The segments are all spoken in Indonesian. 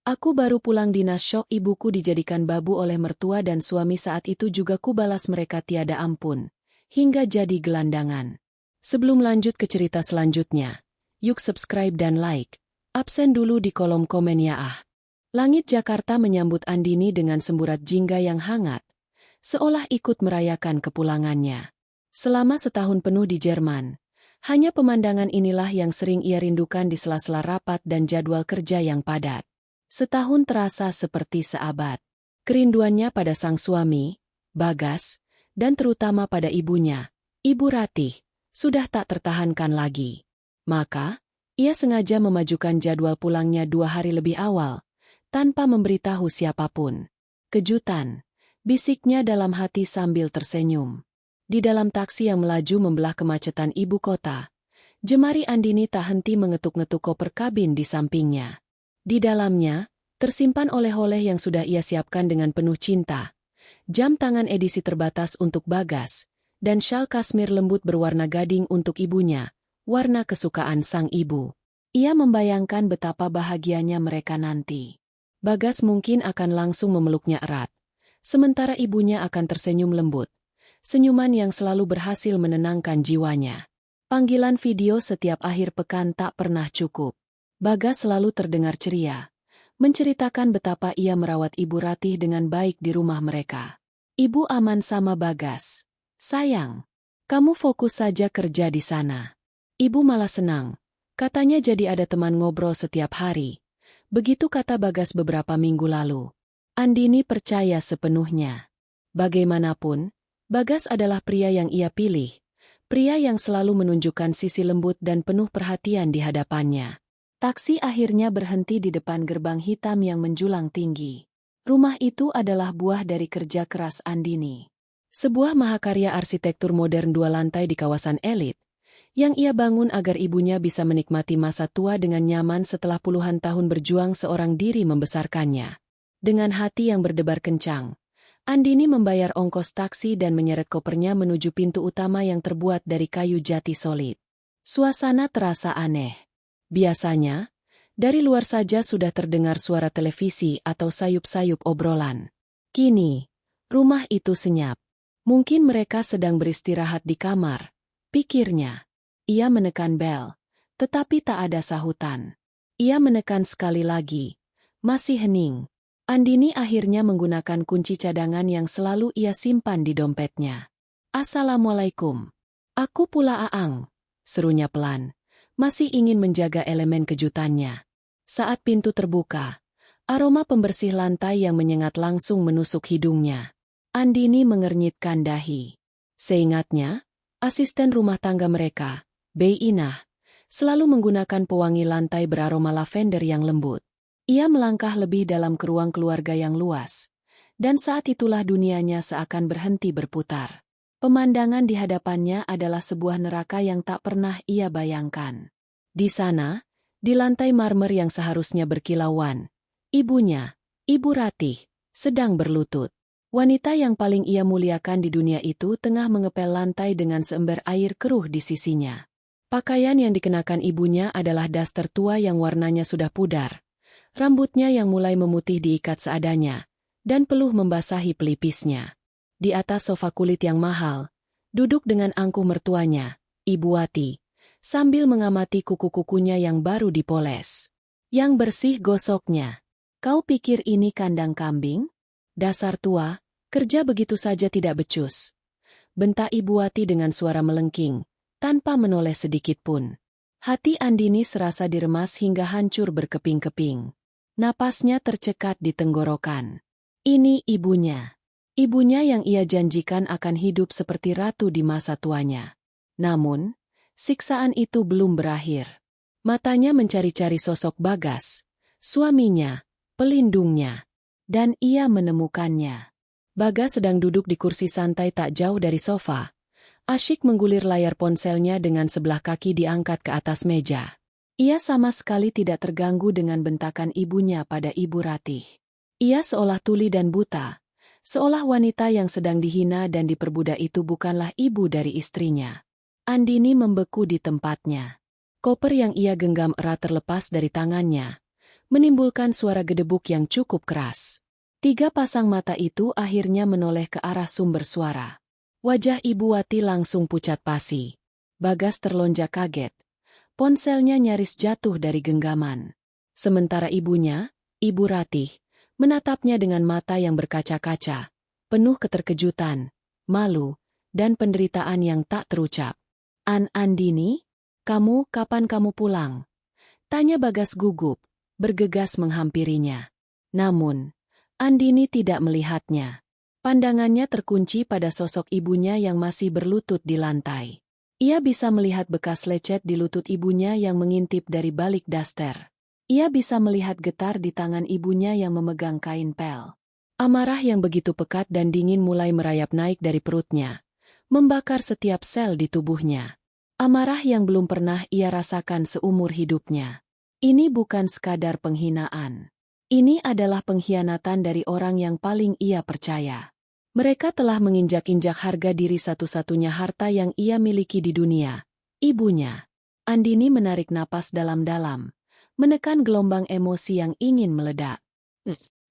Aku baru pulang dinas, syok ibuku dijadikan babu oleh mertua dan suami saat itu juga kubalas mereka tiada ampun. Hingga jadi gelandangan. Sebelum lanjut ke cerita selanjutnya, yuk subscribe dan like. Absen dulu di kolom komen ya ah. Langit Jakarta menyambut Andini dengan semburat jingga yang hangat. Seolah ikut merayakan kepulangannya. Selama setahun penuh di Jerman, hanya pemandangan inilah yang sering ia rindukan di sela-sela rapat dan jadwal kerja yang padat. Setahun terasa seperti seabad. Kerinduannya pada sang suami, Bagas, dan terutama pada ibunya, Ibu Ratih, sudah tak tertahankan lagi. Maka, ia sengaja memajukan jadwal pulangnya 2 hari lebih awal, tanpa memberitahu siapapun. Kejutan, bisiknya dalam hati sambil tersenyum. Di dalam taksi yang melaju membelah kemacetan ibu kota, jemari Andini tak henti mengetuk-ngetuk koper kabin di sampingnya. Di dalamnya, tersimpan oleh-oleh yang sudah ia siapkan dengan penuh cinta. Jam tangan edisi terbatas untuk Bagas, dan syal kasmir lembut berwarna gading untuk ibunya, warna kesukaan sang ibu. Ia membayangkan betapa bahagianya mereka nanti. Bagas mungkin akan langsung memeluknya erat, sementara ibunya akan tersenyum lembut. Senyuman yang selalu berhasil menenangkan jiwanya. Panggilan video setiap akhir pekan tak pernah cukup. Bagas selalu terdengar ceria, menceritakan betapa ia merawat Ibu Ratih dengan baik di rumah mereka. Ibu aman sama Bagas. Sayang, kamu fokus saja kerja di sana. Ibu malah senang, katanya jadi ada teman ngobrol setiap hari. Begitu kata Bagas beberapa minggu lalu. Andini percaya sepenuhnya. Bagaimanapun, Bagas adalah pria yang ia pilih. Pria yang selalu menunjukkan sisi lembut dan penuh perhatian di hadapannya. Taksi akhirnya berhenti di depan gerbang hitam yang menjulang tinggi. Rumah itu adalah buah dari kerja keras Andini. Sebuah mahakarya arsitektur modern 2 lantai di kawasan elit, yang ia bangun agar ibunya bisa menikmati masa tua dengan nyaman setelah puluhan tahun berjuang seorang diri membesarkannya. Dengan hati yang berdebar kencang, Andini membayar ongkos taksi dan menyeret kopernya menuju pintu utama yang terbuat dari kayu jati solid. Suasana terasa aneh. Biasanya, dari luar saja sudah terdengar suara televisi atau sayup-sayup obrolan. Kini, rumah itu senyap. Mungkin mereka sedang beristirahat di kamar, pikirnya. Ia menekan bel, tetapi tak ada sahutan. Ia menekan sekali lagi, masih hening. Andini akhirnya menggunakan kunci cadangan yang selalu ia simpan di dompetnya. "Assalamualaikum. Aku pula Aang," serunya pelan. Masih ingin menjaga elemen kejutannya. Saat pintu terbuka, aroma pembersih lantai yang menyengat langsung menusuk hidungnya. Andini mengernyitkan dahi. Seingatnya, asisten rumah tangga mereka, Bei Inah, selalu menggunakan pewangi lantai beraroma lavender yang lembut. Ia melangkah lebih dalam ke ruang keluarga yang luas, dan saat itulah dunianya seakan berhenti berputar. Pemandangan di hadapannya adalah sebuah neraka yang tak pernah ia bayangkan. Di sana, di lantai marmer yang seharusnya berkilauan, ibunya, Ibu Ratih, sedang berlutut. Wanita yang paling ia muliakan di dunia itu tengah mengepel lantai dengan seember air keruh di sisinya. Pakaian yang dikenakan ibunya adalah daster tua yang warnanya sudah pudar. Rambutnya yang mulai memutih diikat seadanya, dan peluh membasahi pelipisnya. Di atas sofa kulit yang mahal, duduk dengan angkuh mertuanya, Ibu Wati, sambil mengamati kuku-kukunya yang baru dipoles. Yang bersih gosoknya. "Kau pikir ini kandang kambing? Dasar tua, kerja begitu saja tidak becus," bentak Ibu Wati dengan suara melengking, tanpa menoleh sedikit pun. Hati Andini serasa diremas hingga hancur berkeping-keping. Napasnya tercekat di tenggorokan. Ini ibunya. Ibunya yang ia janjikan akan hidup seperti ratu di masa tuanya. Namun, siksaan itu belum berakhir. Matanya mencari-cari sosok Bagas, suaminya, pelindungnya. Dan ia menemukannya. Bagas sedang duduk di kursi santai tak jauh dari sofa. Asyik menggulir layar ponselnya dengan sebelah kaki diangkat ke atas meja. Ia sama sekali tidak terganggu dengan bentakan ibunya pada Ibu Ratih. Ia seolah tuli dan buta, seolah wanita yang sedang dihina dan diperbudak itu bukanlah ibu dari istrinya. Andini membeku di tempatnya. Koper yang ia genggam erat terlepas dari tangannya, menimbulkan suara gedebuk yang cukup keras. 3 pasang mata itu akhirnya menoleh ke arah sumber suara. Wajah Ibu Wati langsung pucat pasi. Bagas terlonjak kaget. Ponselnya nyaris jatuh dari genggaman. Sementara ibunya, Ibu Ratih, menatapnya dengan mata yang berkaca-kaca, penuh keterkejutan, malu, dan penderitaan yang tak terucap. Andini, kapan kamu pulang? Tanya Bagas gugup, bergegas menghampirinya. Namun, Andini tidak melihatnya. Pandangannya terkunci pada sosok ibunya yang masih berlutut di lantai. Ia bisa melihat bekas lecet di lutut ibunya yang mengintip dari balik daster. Ia bisa melihat getar di tangan ibunya yang memegang kain pel. Amarah yang begitu pekat dan dingin mulai merayap naik dari perutnya, membakar setiap sel di tubuhnya. Amarah yang belum pernah ia rasakan seumur hidupnya. Ini bukan sekadar penghinaan. Ini adalah pengkhianatan dari orang yang paling ia percaya. Mereka telah menginjak-injak harga diri satu-satunya harta yang ia miliki di dunia, ibunya. Andini menarik napas dalam-dalam, menekan gelombang emosi yang ingin meledak.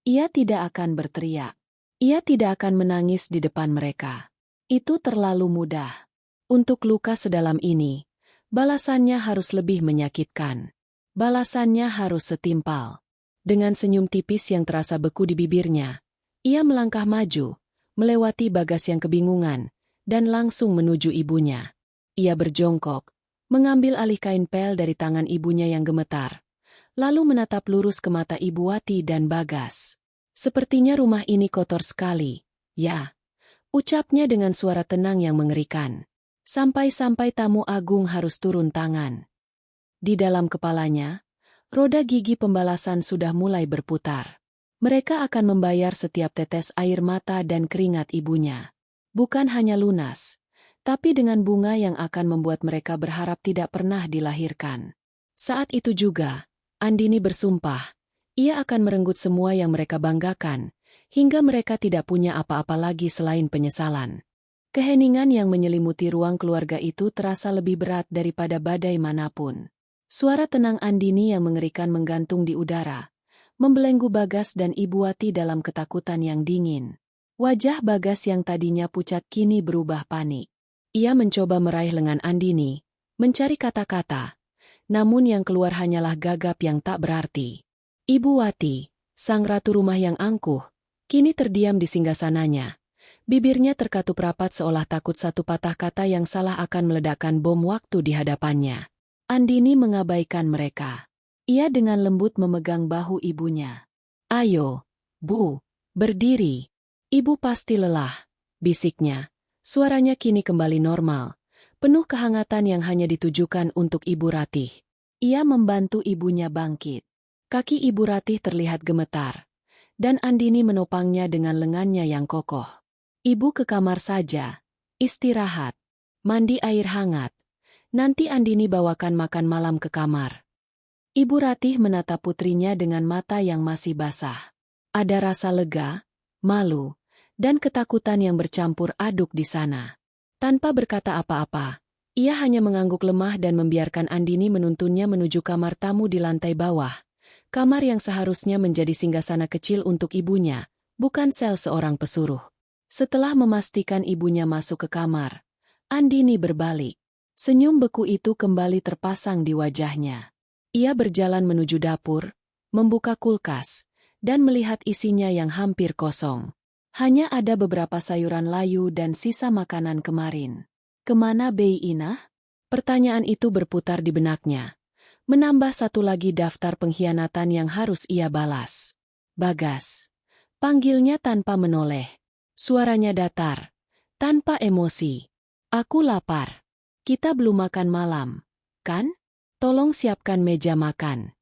Ia tidak akan berteriak. Ia tidak akan menangis di depan mereka. Itu terlalu mudah. Untuk luka sedalam ini, balasannya harus lebih menyakitkan. Balasannya harus setimpal. Dengan senyum tipis yang terasa beku di bibirnya, ia melangkah maju, melewati Bagas yang kebingungan, dan langsung menuju ibunya. Ia berjongkok, mengambil alih kain pel dari tangan ibunya yang gemetar, lalu menatap lurus ke mata Ibu Wati dan Bagas. Sepertinya rumah ini kotor sekali, ya, ucapnya dengan suara tenang yang mengerikan. Sampai-sampai tamu agung harus turun tangan. Di dalam kepalanya, roda gigi pembalasan sudah mulai berputar. Mereka akan membayar setiap tetes air mata dan keringat ibunya. Bukan hanya lunas, tapi dengan bunga yang akan membuat mereka berharap tidak pernah dilahirkan. Saat itu juga, Andini bersumpah, ia akan merenggut semua yang mereka banggakan, hingga mereka tidak punya apa-apa lagi selain penyesalan. Keheningan yang menyelimuti ruang keluarga itu terasa lebih berat daripada badai manapun. Suara tenang Andini yang mengerikan menggantung di udara, membelenggu Bagas dan Ibu Wati dalam ketakutan yang dingin. Wajah Bagas yang tadinya pucat kini berubah panik. Ia mencoba meraih lengan Andini, mencari kata-kata, namun yang keluar hanyalah gagap yang tak berarti. Ibu Wati, sang ratu rumah yang angkuh, kini terdiam di singgasananya. Bibirnya terkatup rapat seolah takut satu patah kata yang salah akan meledakkan bom waktu di hadapannya. Andini mengabaikan mereka. Ia dengan lembut memegang bahu ibunya. "Ayo, Bu, berdiri. Ibu pasti lelah," bisiknya. Suaranya kini kembali normal, penuh kehangatan yang hanya ditujukan untuk Ibu Ratih. Ia membantu ibunya bangkit. Kaki Ibu Ratih terlihat gemetar, dan Andini menopangnya dengan lengannya yang kokoh. "Ibu ke kamar saja, istirahat, mandi air hangat. Nanti Andini bawakan makan malam ke kamar." Ibu Ratih menatap putrinya dengan mata yang masih basah. Ada rasa lega, malu, dan ketakutan yang bercampur aduk di sana. Tanpa berkata apa-apa, ia hanya mengangguk lemah dan membiarkan Andini menuntunnya menuju kamar tamu di lantai bawah. Kamar yang seharusnya menjadi singgasana kecil untuk ibunya, bukan sel seorang pesuruh. Setelah memastikan ibunya masuk ke kamar, Andini berbalik. Senyum beku itu kembali terpasang di wajahnya. Ia berjalan menuju dapur, membuka kulkas, dan melihat isinya yang hampir kosong. Hanya ada beberapa sayuran layu dan sisa makanan kemarin. "Kemana Bei Inah?" Pertanyaan itu berputar di benaknya, menambah satu lagi daftar pengkhianatan yang harus ia balas. "Bagas," panggilnya tanpa menoleh. Suaranya datar, tanpa emosi. "Aku lapar. Kita belum makan malam, kan? Tolong siapkan meja makan."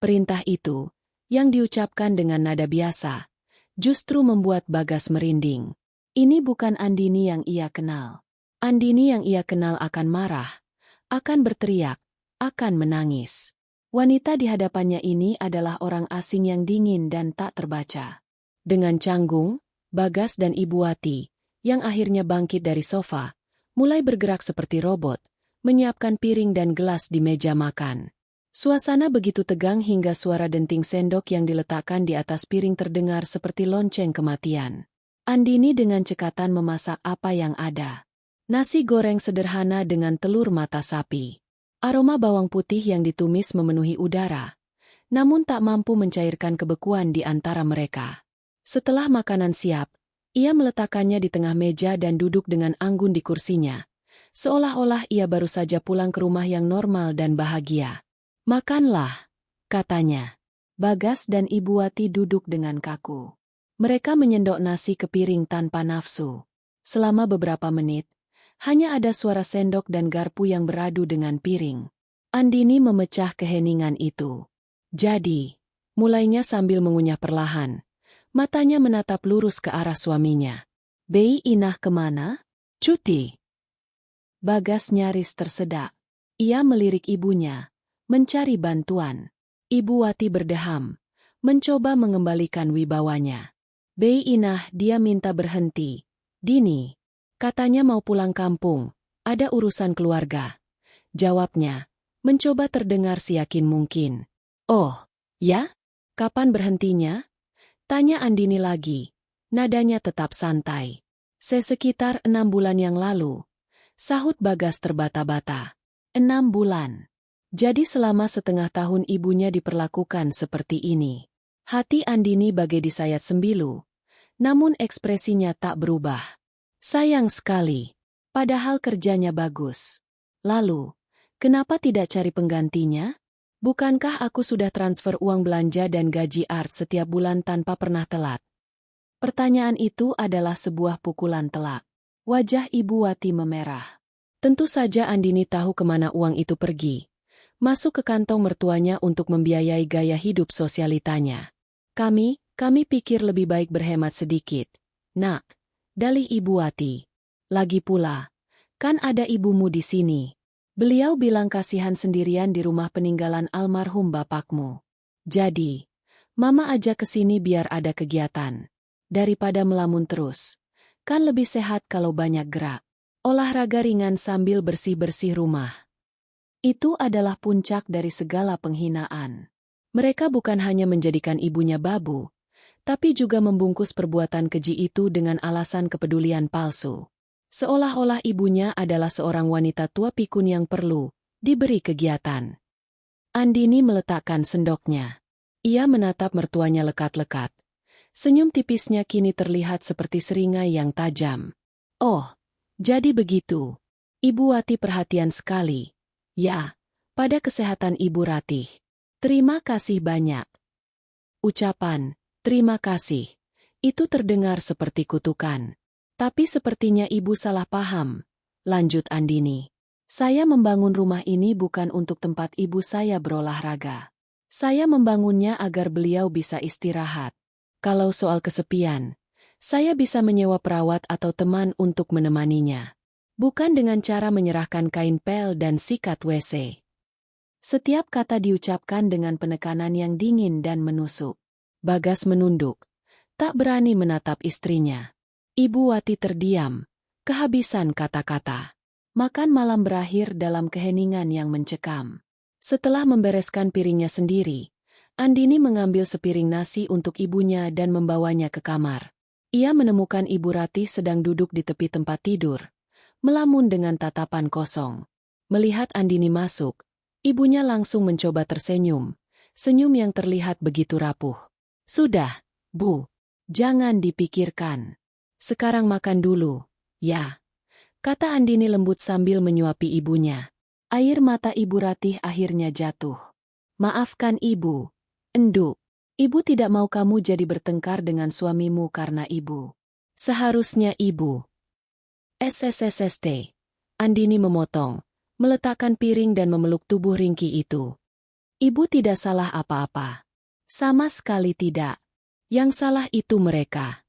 Perintah itu, yang diucapkan dengan nada biasa, justru membuat Bagas merinding. Ini bukan Andini yang ia kenal. Andini yang ia kenal akan marah, akan berteriak, akan menangis. Wanita di hadapannya ini adalah orang asing yang dingin dan tak terbaca. Dengan canggung, Bagas dan Ibu Wati, yang akhirnya bangkit dari sofa, mulai bergerak seperti robot, menyiapkan piring dan gelas di meja makan. Suasana begitu tegang hingga suara denting sendok yang diletakkan di atas piring terdengar seperti lonceng kematian. Andini dengan cekatan memasak apa yang ada. Nasi goreng sederhana dengan telur mata sapi. Aroma bawang putih yang ditumis memenuhi udara, namun tak mampu mencairkan kebekuan di antara mereka. Setelah makanan siap, ia meletakkannya di tengah meja dan duduk dengan anggun di kursinya, seolah-olah ia baru saja pulang ke rumah yang normal dan bahagia. "Makanlah," katanya. Bagas dan Ibu Wati duduk dengan kaku. Mereka menyendok nasi ke piring tanpa nafsu. Selama beberapa menit, hanya ada suara sendok dan garpu yang beradu dengan piring. Andini memecah keheningan itu. "Jadi," mulainya sambil mengunyah perlahan. Matanya menatap lurus ke arah suaminya. "Bei Inah kemana?" "Cuti." Bagas nyaris tersedak. Ia melirik ibunya, mencari bantuan. Ibu Wati berdeham, mencoba mengembalikan wibawanya. "Bei Inah, dia minta berhenti. Dini, katanya mau pulang kampung, ada urusan keluarga." Jawabnya, mencoba terdengar seyakin mungkin. "Oh, ya? Kapan berhentinya?" Tanya Andini lagi. Nadanya tetap santai. "Sekitar 6 bulan yang lalu," sahut Bagas terbata-bata. 6 bulan. Jadi selama setengah tahun ibunya diperlakukan seperti ini. Hati Andini bagai disayat sembilu, namun ekspresinya tak berubah. Sayang sekali, padahal kerjanya bagus. "Lalu, kenapa tidak cari penggantinya? Bukankah aku sudah transfer uang belanja dan gaji art setiap bulan tanpa pernah telat?" Pertanyaan itu adalah sebuah pukulan telak. Wajah Ibu Wati memerah. Tentu saja Andini tahu kemana uang itu pergi. Masuk ke kantong mertuanya untuk membiayai gaya hidup sosialitanya. Kami pikir lebih baik berhemat sedikit, Nak," dalih Ibu Wati. "Lagi pula, kan ada ibumu di sini. Beliau bilang kasihan sendirian di rumah peninggalan almarhum bapakmu. Jadi, Mama ajak ke sini biar ada kegiatan. Daripada melamun terus. Kan lebih sehat kalau banyak gerak. Olahraga ringan sambil bersih-bersih rumah." Itu adalah puncak dari segala penghinaan. Mereka bukan hanya menjadikan ibunya babu, tapi juga membungkus perbuatan keji itu dengan alasan kepedulian palsu. Seolah-olah ibunya adalah seorang wanita tua pikun yang perlu diberi kegiatan. Andini meletakkan sendoknya. Ia menatap mertuanya lekat-lekat. Senyum tipisnya kini terlihat seperti seringai yang tajam. "Oh, jadi begitu." Ibu Wati perhatian sekali. "Ya, pada kesehatan Ibu Ratih. Terima kasih banyak." Ucapan, "terima kasih," itu terdengar seperti kutukan. "Tapi sepertinya Ibu salah paham," lanjut Andini. "Saya membangun rumah ini bukan untuk tempat ibu saya berolahraga. Saya membangunnya agar beliau bisa istirahat. Kalau soal kesepian, saya bisa menyewa perawat atau teman untuk menemaninya. Bukan dengan cara menyerahkan kain pel dan sikat WC." Setiap kata diucapkan dengan penekanan yang dingin dan menusuk. Bagas menunduk, tak berani menatap istrinya. Ibu Wati terdiam, kehabisan kata-kata. Makan malam berakhir dalam keheningan yang mencekam. Setelah membereskan piringnya sendiri, Andini mengambil sepiring nasi untuk ibunya dan membawanya ke kamar. Ia menemukan Ibu Ratih sedang duduk di tepi tempat tidur, melamun dengan tatapan kosong. Melihat Andini masuk, ibunya langsung mencoba tersenyum, senyum yang terlihat begitu rapuh. "Sudah, Bu. Jangan dipikirkan. Sekarang makan dulu, ya," kata Andini lembut sambil menyuapi ibunya. Air mata Ibu Ratih akhirnya jatuh. "Maafkan Ibu, Enduk. Ibu tidak mau kamu jadi bertengkar dengan suamimu karena Ibu. Seharusnya Ibu..." "SSSST." Andini memotong, meletakkan piring dan memeluk tubuh ringkih itu. "Ibu tidak salah apa-apa. Sama sekali tidak. Yang salah itu mereka."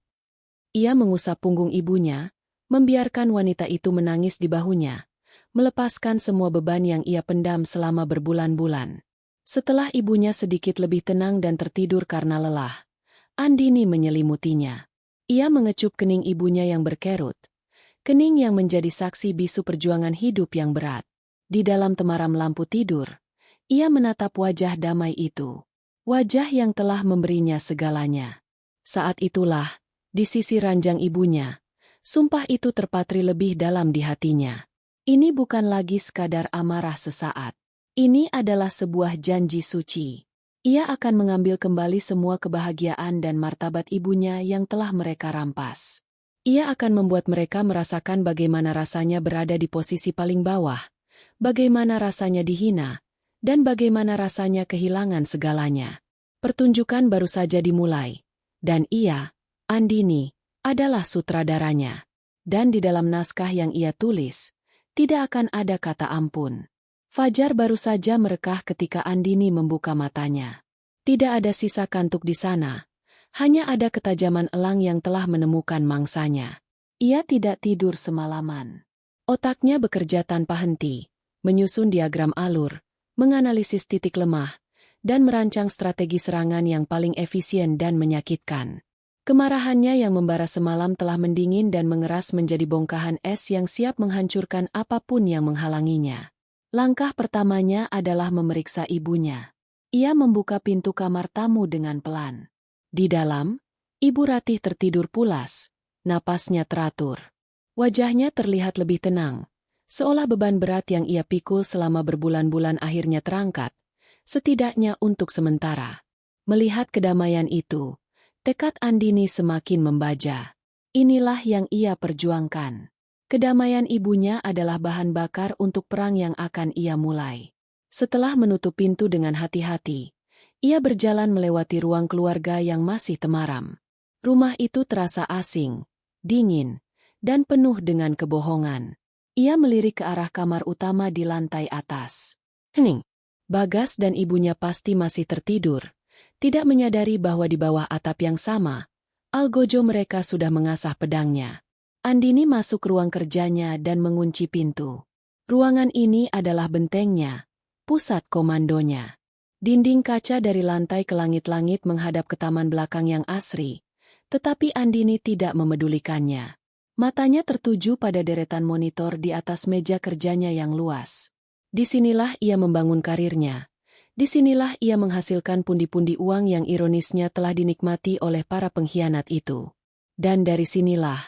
Ia mengusap punggung ibunya, membiarkan wanita itu menangis di bahunya, melepaskan semua beban yang ia pendam selama berbulan-bulan. Setelah ibunya sedikit lebih tenang dan tertidur karena lelah, Andini menyelimutinya. Ia mengecup kening ibunya yang berkerut. Kening yang menjadi saksi bisu perjuangan hidup yang berat. Di dalam temaram lampu tidur, Ia menatap wajah damai itu. Wajah yang telah memberinya segalanya. Saat itulah, di sisi ranjang ibunya, sumpah itu terpatri lebih dalam di hatinya. Ini bukan lagi sekadar amarah sesaat. Ini adalah sebuah janji suci. Ia akan mengambil kembali semua kebahagiaan dan martabat ibunya yang telah mereka rampas. Ia akan membuat mereka merasakan bagaimana rasanya berada di posisi paling bawah, bagaimana rasanya dihina, dan bagaimana rasanya kehilangan segalanya. Pertunjukan baru saja dimulai, dan ia, Andini, adalah sutradaranya. Dan di dalam naskah yang ia tulis, tidak akan ada kata ampun. Fajar baru saja merekah ketika Andini membuka matanya. Tidak ada sisa kantuk di sana, hanya ada ketajaman elang yang telah menemukan mangsanya. Ia tidak tidur semalaman. Otaknya bekerja tanpa henti, menyusun diagram alur, menganalisis titik lemah, dan merancang strategi serangan yang paling efisien dan menyakitkan. Kemarahannya yang membara semalam telah mendingin dan mengeras menjadi bongkahan es yang siap menghancurkan apapun yang menghalanginya. Langkah pertamanya adalah memeriksa ibunya. Ia membuka pintu kamar tamu dengan pelan. Di dalam, Ibu Ratih tertidur pulas, napasnya teratur. Wajahnya terlihat lebih tenang, seolah beban berat yang ia pikul selama berbulan-bulan akhirnya terangkat, setidaknya untuk sementara. Melihat kedamaian itu, tekad Andini semakin membaja. Inilah yang ia perjuangkan. Kedamaian ibunya adalah bahan bakar untuk perang yang akan ia mulai. Setelah menutup pintu dengan hati-hati, ia berjalan melewati ruang keluarga yang masih temaram. Rumah itu terasa asing, dingin, dan penuh dengan kebohongan. Ia melirik ke arah kamar utama di lantai atas. Hening. Bagas dan ibunya pasti masih tertidur, tidak menyadari bahwa di bawah atap yang sama, algojo mereka sudah mengasah pedangnya. Andini masuk ruang kerjanya dan mengunci pintu. Ruangan ini adalah bentengnya, pusat komandonya. Dinding kaca dari lantai ke langit-langit menghadap ke taman belakang yang asri, tetapi Andini tidak memedulikannya. Matanya tertuju pada deretan monitor di atas meja kerjanya yang luas. Disinilah ia membangun karirnya. Disinilah ia menghasilkan pundi-pundi uang yang ironisnya telah dinikmati oleh para pengkhianat itu. Dan dari sinilah,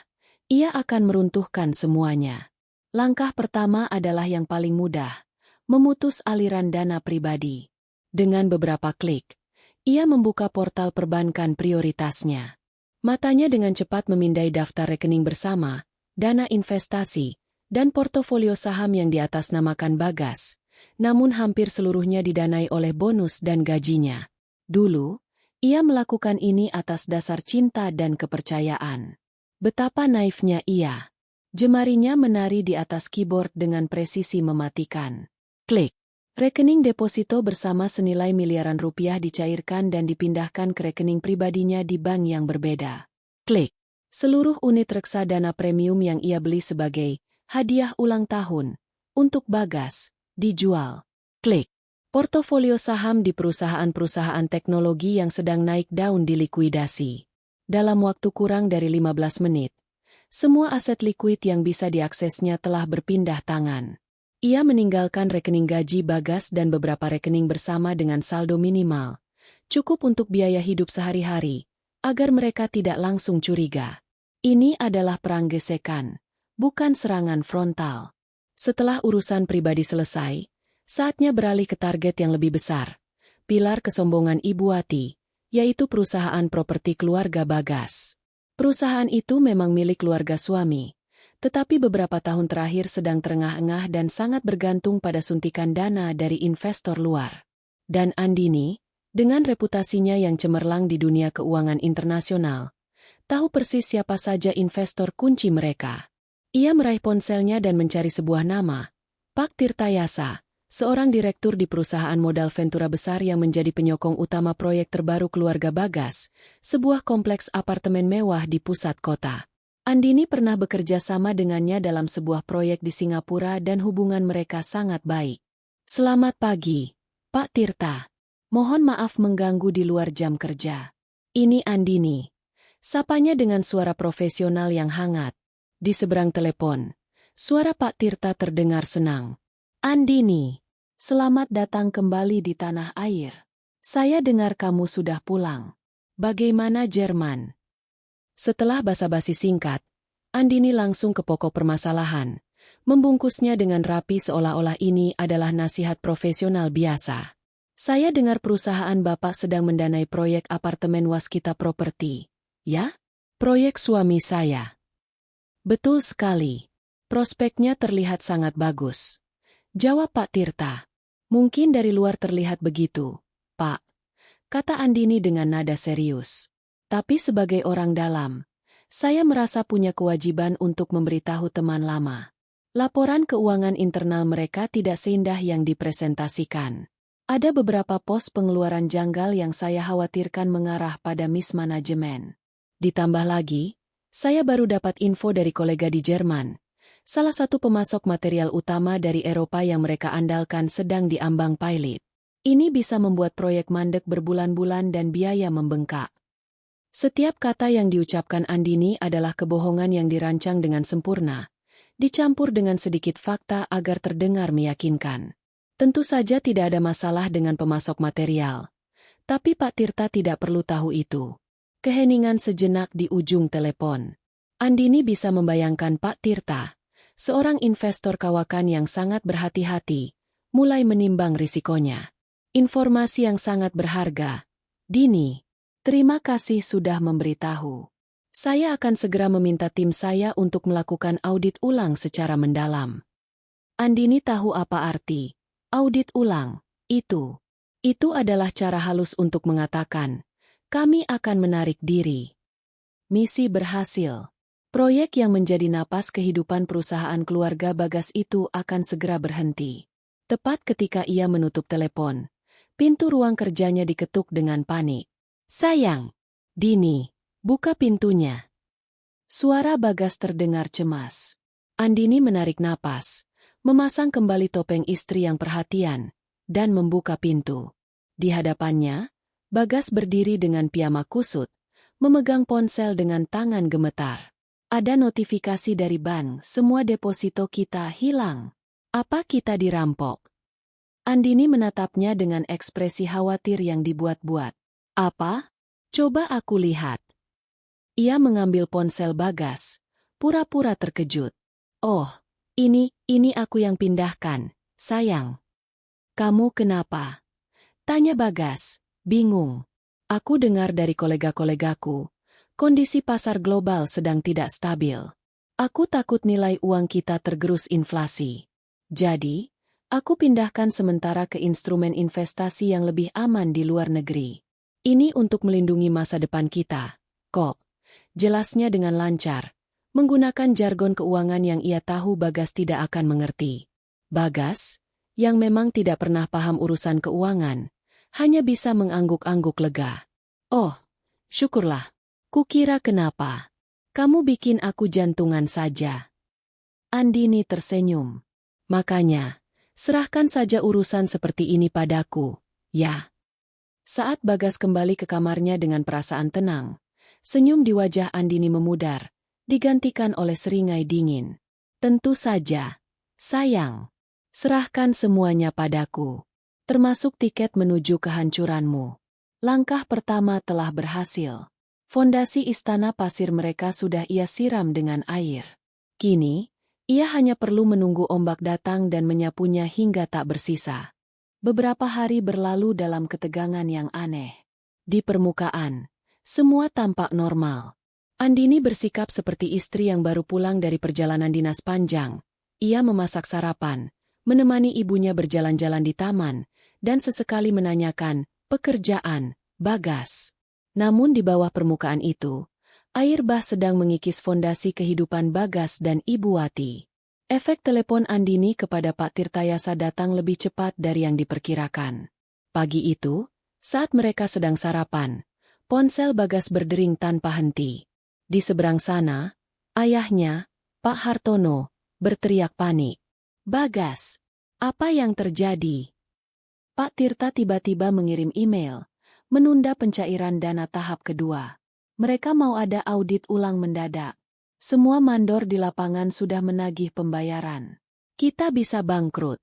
ia akan meruntuhkan semuanya. Langkah pertama adalah yang paling mudah, memutus aliran dana pribadi. Dengan beberapa klik, ia membuka portal perbankan prioritasnya. Matanya dengan cepat memindai daftar rekening bersama, dana investasi, dan portofolio saham yang diatasnamakan Bagas, namun hampir seluruhnya didanai oleh bonus dan gajinya. Dulu, ia melakukan ini atas dasar cinta dan kepercayaan. Betapa naifnya ia. Jemarinya menari di atas keyboard dengan presisi mematikan. Klik. Rekening deposito bersama senilai miliaran rupiah dicairkan dan dipindahkan ke rekening pribadinya di bank yang berbeda. Klik. Seluruh unit reksadana premium yang ia beli sebagai hadiah ulang tahun untuk Bagas dijual. Klik. Portofolio saham di perusahaan-perusahaan teknologi yang sedang naik daun dilikuidasi. Dalam waktu kurang dari 15 menit, semua aset likuid yang bisa diaksesnya telah berpindah tangan. Ia meninggalkan rekening gaji Bagas dan beberapa rekening bersama dengan saldo minimal, cukup untuk biaya hidup sehari-hari, agar mereka tidak langsung curiga. Ini adalah perang gesekan, bukan serangan frontal. Setelah urusan pribadi selesai, saatnya beralih ke target yang lebih besar, pilar kesombongan Ibu Wati, yaitu perusahaan properti keluarga Bagas. Perusahaan itu memang milik keluarga suami, tetapi beberapa tahun terakhir sedang terengah-engah dan sangat bergantung pada suntikan dana dari investor luar. Dan Andini, dengan reputasinya yang cemerlang di dunia keuangan internasional, tahu persis siapa saja investor kunci mereka. Ia meraih ponselnya dan mencari sebuah nama, Pak Tirtayasa, seorang direktur di perusahaan modal Ventura besar yang menjadi penyokong utama proyek terbaru keluarga Bagas, sebuah kompleks apartemen mewah di pusat kota. Andini pernah bekerja sama dengannya dalam sebuah proyek di Singapura dan hubungan mereka sangat baik. Selamat pagi, Pak Tirta. Mohon maaf mengganggu di luar jam kerja. Ini Andini. Sapanya dengan suara profesional yang hangat. Di seberang telepon, suara Pak Tirta terdengar senang. Andini. Selamat datang kembali di tanah air. Saya dengar kamu sudah pulang. Bagaimana Jerman? Setelah basa-basi singkat, Andini langsung ke pokok permasalahan, membungkusnya dengan rapi seolah-olah ini adalah nasihat profesional biasa. Saya dengar perusahaan Bapak sedang mendanai proyek apartemen Waskita Property. Ya? Proyek suami saya. Betul sekali. Prospeknya terlihat sangat bagus. Jawab Pak Tirta. Mungkin dari luar terlihat begitu, Pak, kata Andini dengan nada serius. Tapi sebagai orang dalam, saya merasa punya kewajiban untuk memberitahu teman lama. Laporan keuangan internal mereka tidak seindah yang dipresentasikan. Ada beberapa pos pengeluaran janggal yang saya khawatirkan mengarah pada mismanajemen. Ditambah lagi, saya baru dapat info dari kolega di Jerman. Salah satu pemasok material utama dari Eropa yang mereka andalkan sedang diambang pilot. Ini bisa membuat proyek mandek berbulan-bulan dan biaya membengkak. Setiap kata yang diucapkan Andini adalah kebohongan yang dirancang dengan sempurna, dicampur dengan sedikit fakta agar terdengar meyakinkan. Tentu saja tidak ada masalah dengan pemasok material. Tapi Pak Tirta tidak perlu tahu itu. Keheningan sejenak di ujung telepon. Andini bisa membayangkan Pak Tirta, seorang investor kawakan yang sangat berhati-hati, mulai menimbang risikonya. Informasi yang sangat berharga. Dini, terima kasih sudah memberitahu. Saya akan segera meminta tim saya untuk melakukan audit ulang secara mendalam. Andini tahu apa arti audit ulang. Itu adalah cara halus untuk mengatakan, kami akan menarik diri. Misi berhasil. Proyek yang menjadi napas kehidupan perusahaan keluarga Bagas itu akan segera berhenti. Tepat ketika ia menutup telepon, pintu ruang kerjanya diketuk dengan panik. Sayang, Dini, buka pintunya. Suara Bagas terdengar cemas. Andini menarik napas, memasang kembali topeng istri yang perhatian, dan membuka pintu. Di hadapannya, Bagas berdiri dengan piyama kusut, memegang ponsel dengan tangan gemetar. Ada notifikasi dari bank, semua deposito kita hilang. Apa kita dirampok? Andini menatapnya dengan ekspresi khawatir yang dibuat-buat. Apa? Coba aku lihat. Ia mengambil ponsel Bagas, pura-pura terkejut. Oh, ini aku yang pindahkan, sayang. Kamu kenapa? Tanya Bagas, bingung. Aku dengar dari kolega-kolegaku, kondisi pasar global sedang tidak stabil. Aku takut nilai uang kita tergerus inflasi. Jadi, aku pindahkan sementara ke instrumen investasi yang lebih aman di luar negeri. Ini untuk melindungi masa depan kita, kok. Jelasnya dengan lancar, menggunakan jargon keuangan yang ia tahu Bagas tidak akan mengerti. Bagas, yang memang tidak pernah paham urusan keuangan, hanya bisa mengangguk-angguk lega. Oh, syukurlah. Kukira kenapa? Kamu bikin aku jantungan saja. Andini tersenyum. Makanya, serahkan saja urusan seperti ini padaku, ya. Saat Bagas kembali ke kamarnya dengan perasaan tenang, senyum di wajah Andini memudar, digantikan oleh seringai dingin. Tentu saja, sayang. Serahkan semuanya padaku, termasuk tiket menuju kehancuranmu. Langkah pertama telah berhasil. Fondasi istana pasir mereka sudah ia siram dengan air. Kini, ia hanya perlu menunggu ombak datang dan menyapunya hingga tak bersisa. Beberapa hari berlalu dalam ketegangan yang aneh. Di permukaan, semua tampak normal. Andini bersikap seperti istri yang baru pulang dari perjalanan dinas panjang. Ia memasak sarapan, menemani ibunya berjalan-jalan di taman, dan sesekali menanyakan pekerjaan Bagas. Namun di bawah permukaan itu, air bah sedang mengikis fondasi kehidupan Bagas dan Ibu Wati. Efek telepon Andini kepada Pak Tirtayasa datang lebih cepat dari yang diperkirakan. Pagi itu, saat mereka sedang sarapan, ponsel Bagas berdering tanpa henti. Di seberang sana, ayahnya, Pak Hartono, berteriak panik. Bagas, apa yang terjadi? Pak Tirta tiba-tiba mengirim email, menunda pencairan dana tahap kedua. Mereka mau ada audit ulang mendadak. Semua mandor di lapangan sudah menagih pembayaran. Kita bisa bangkrut.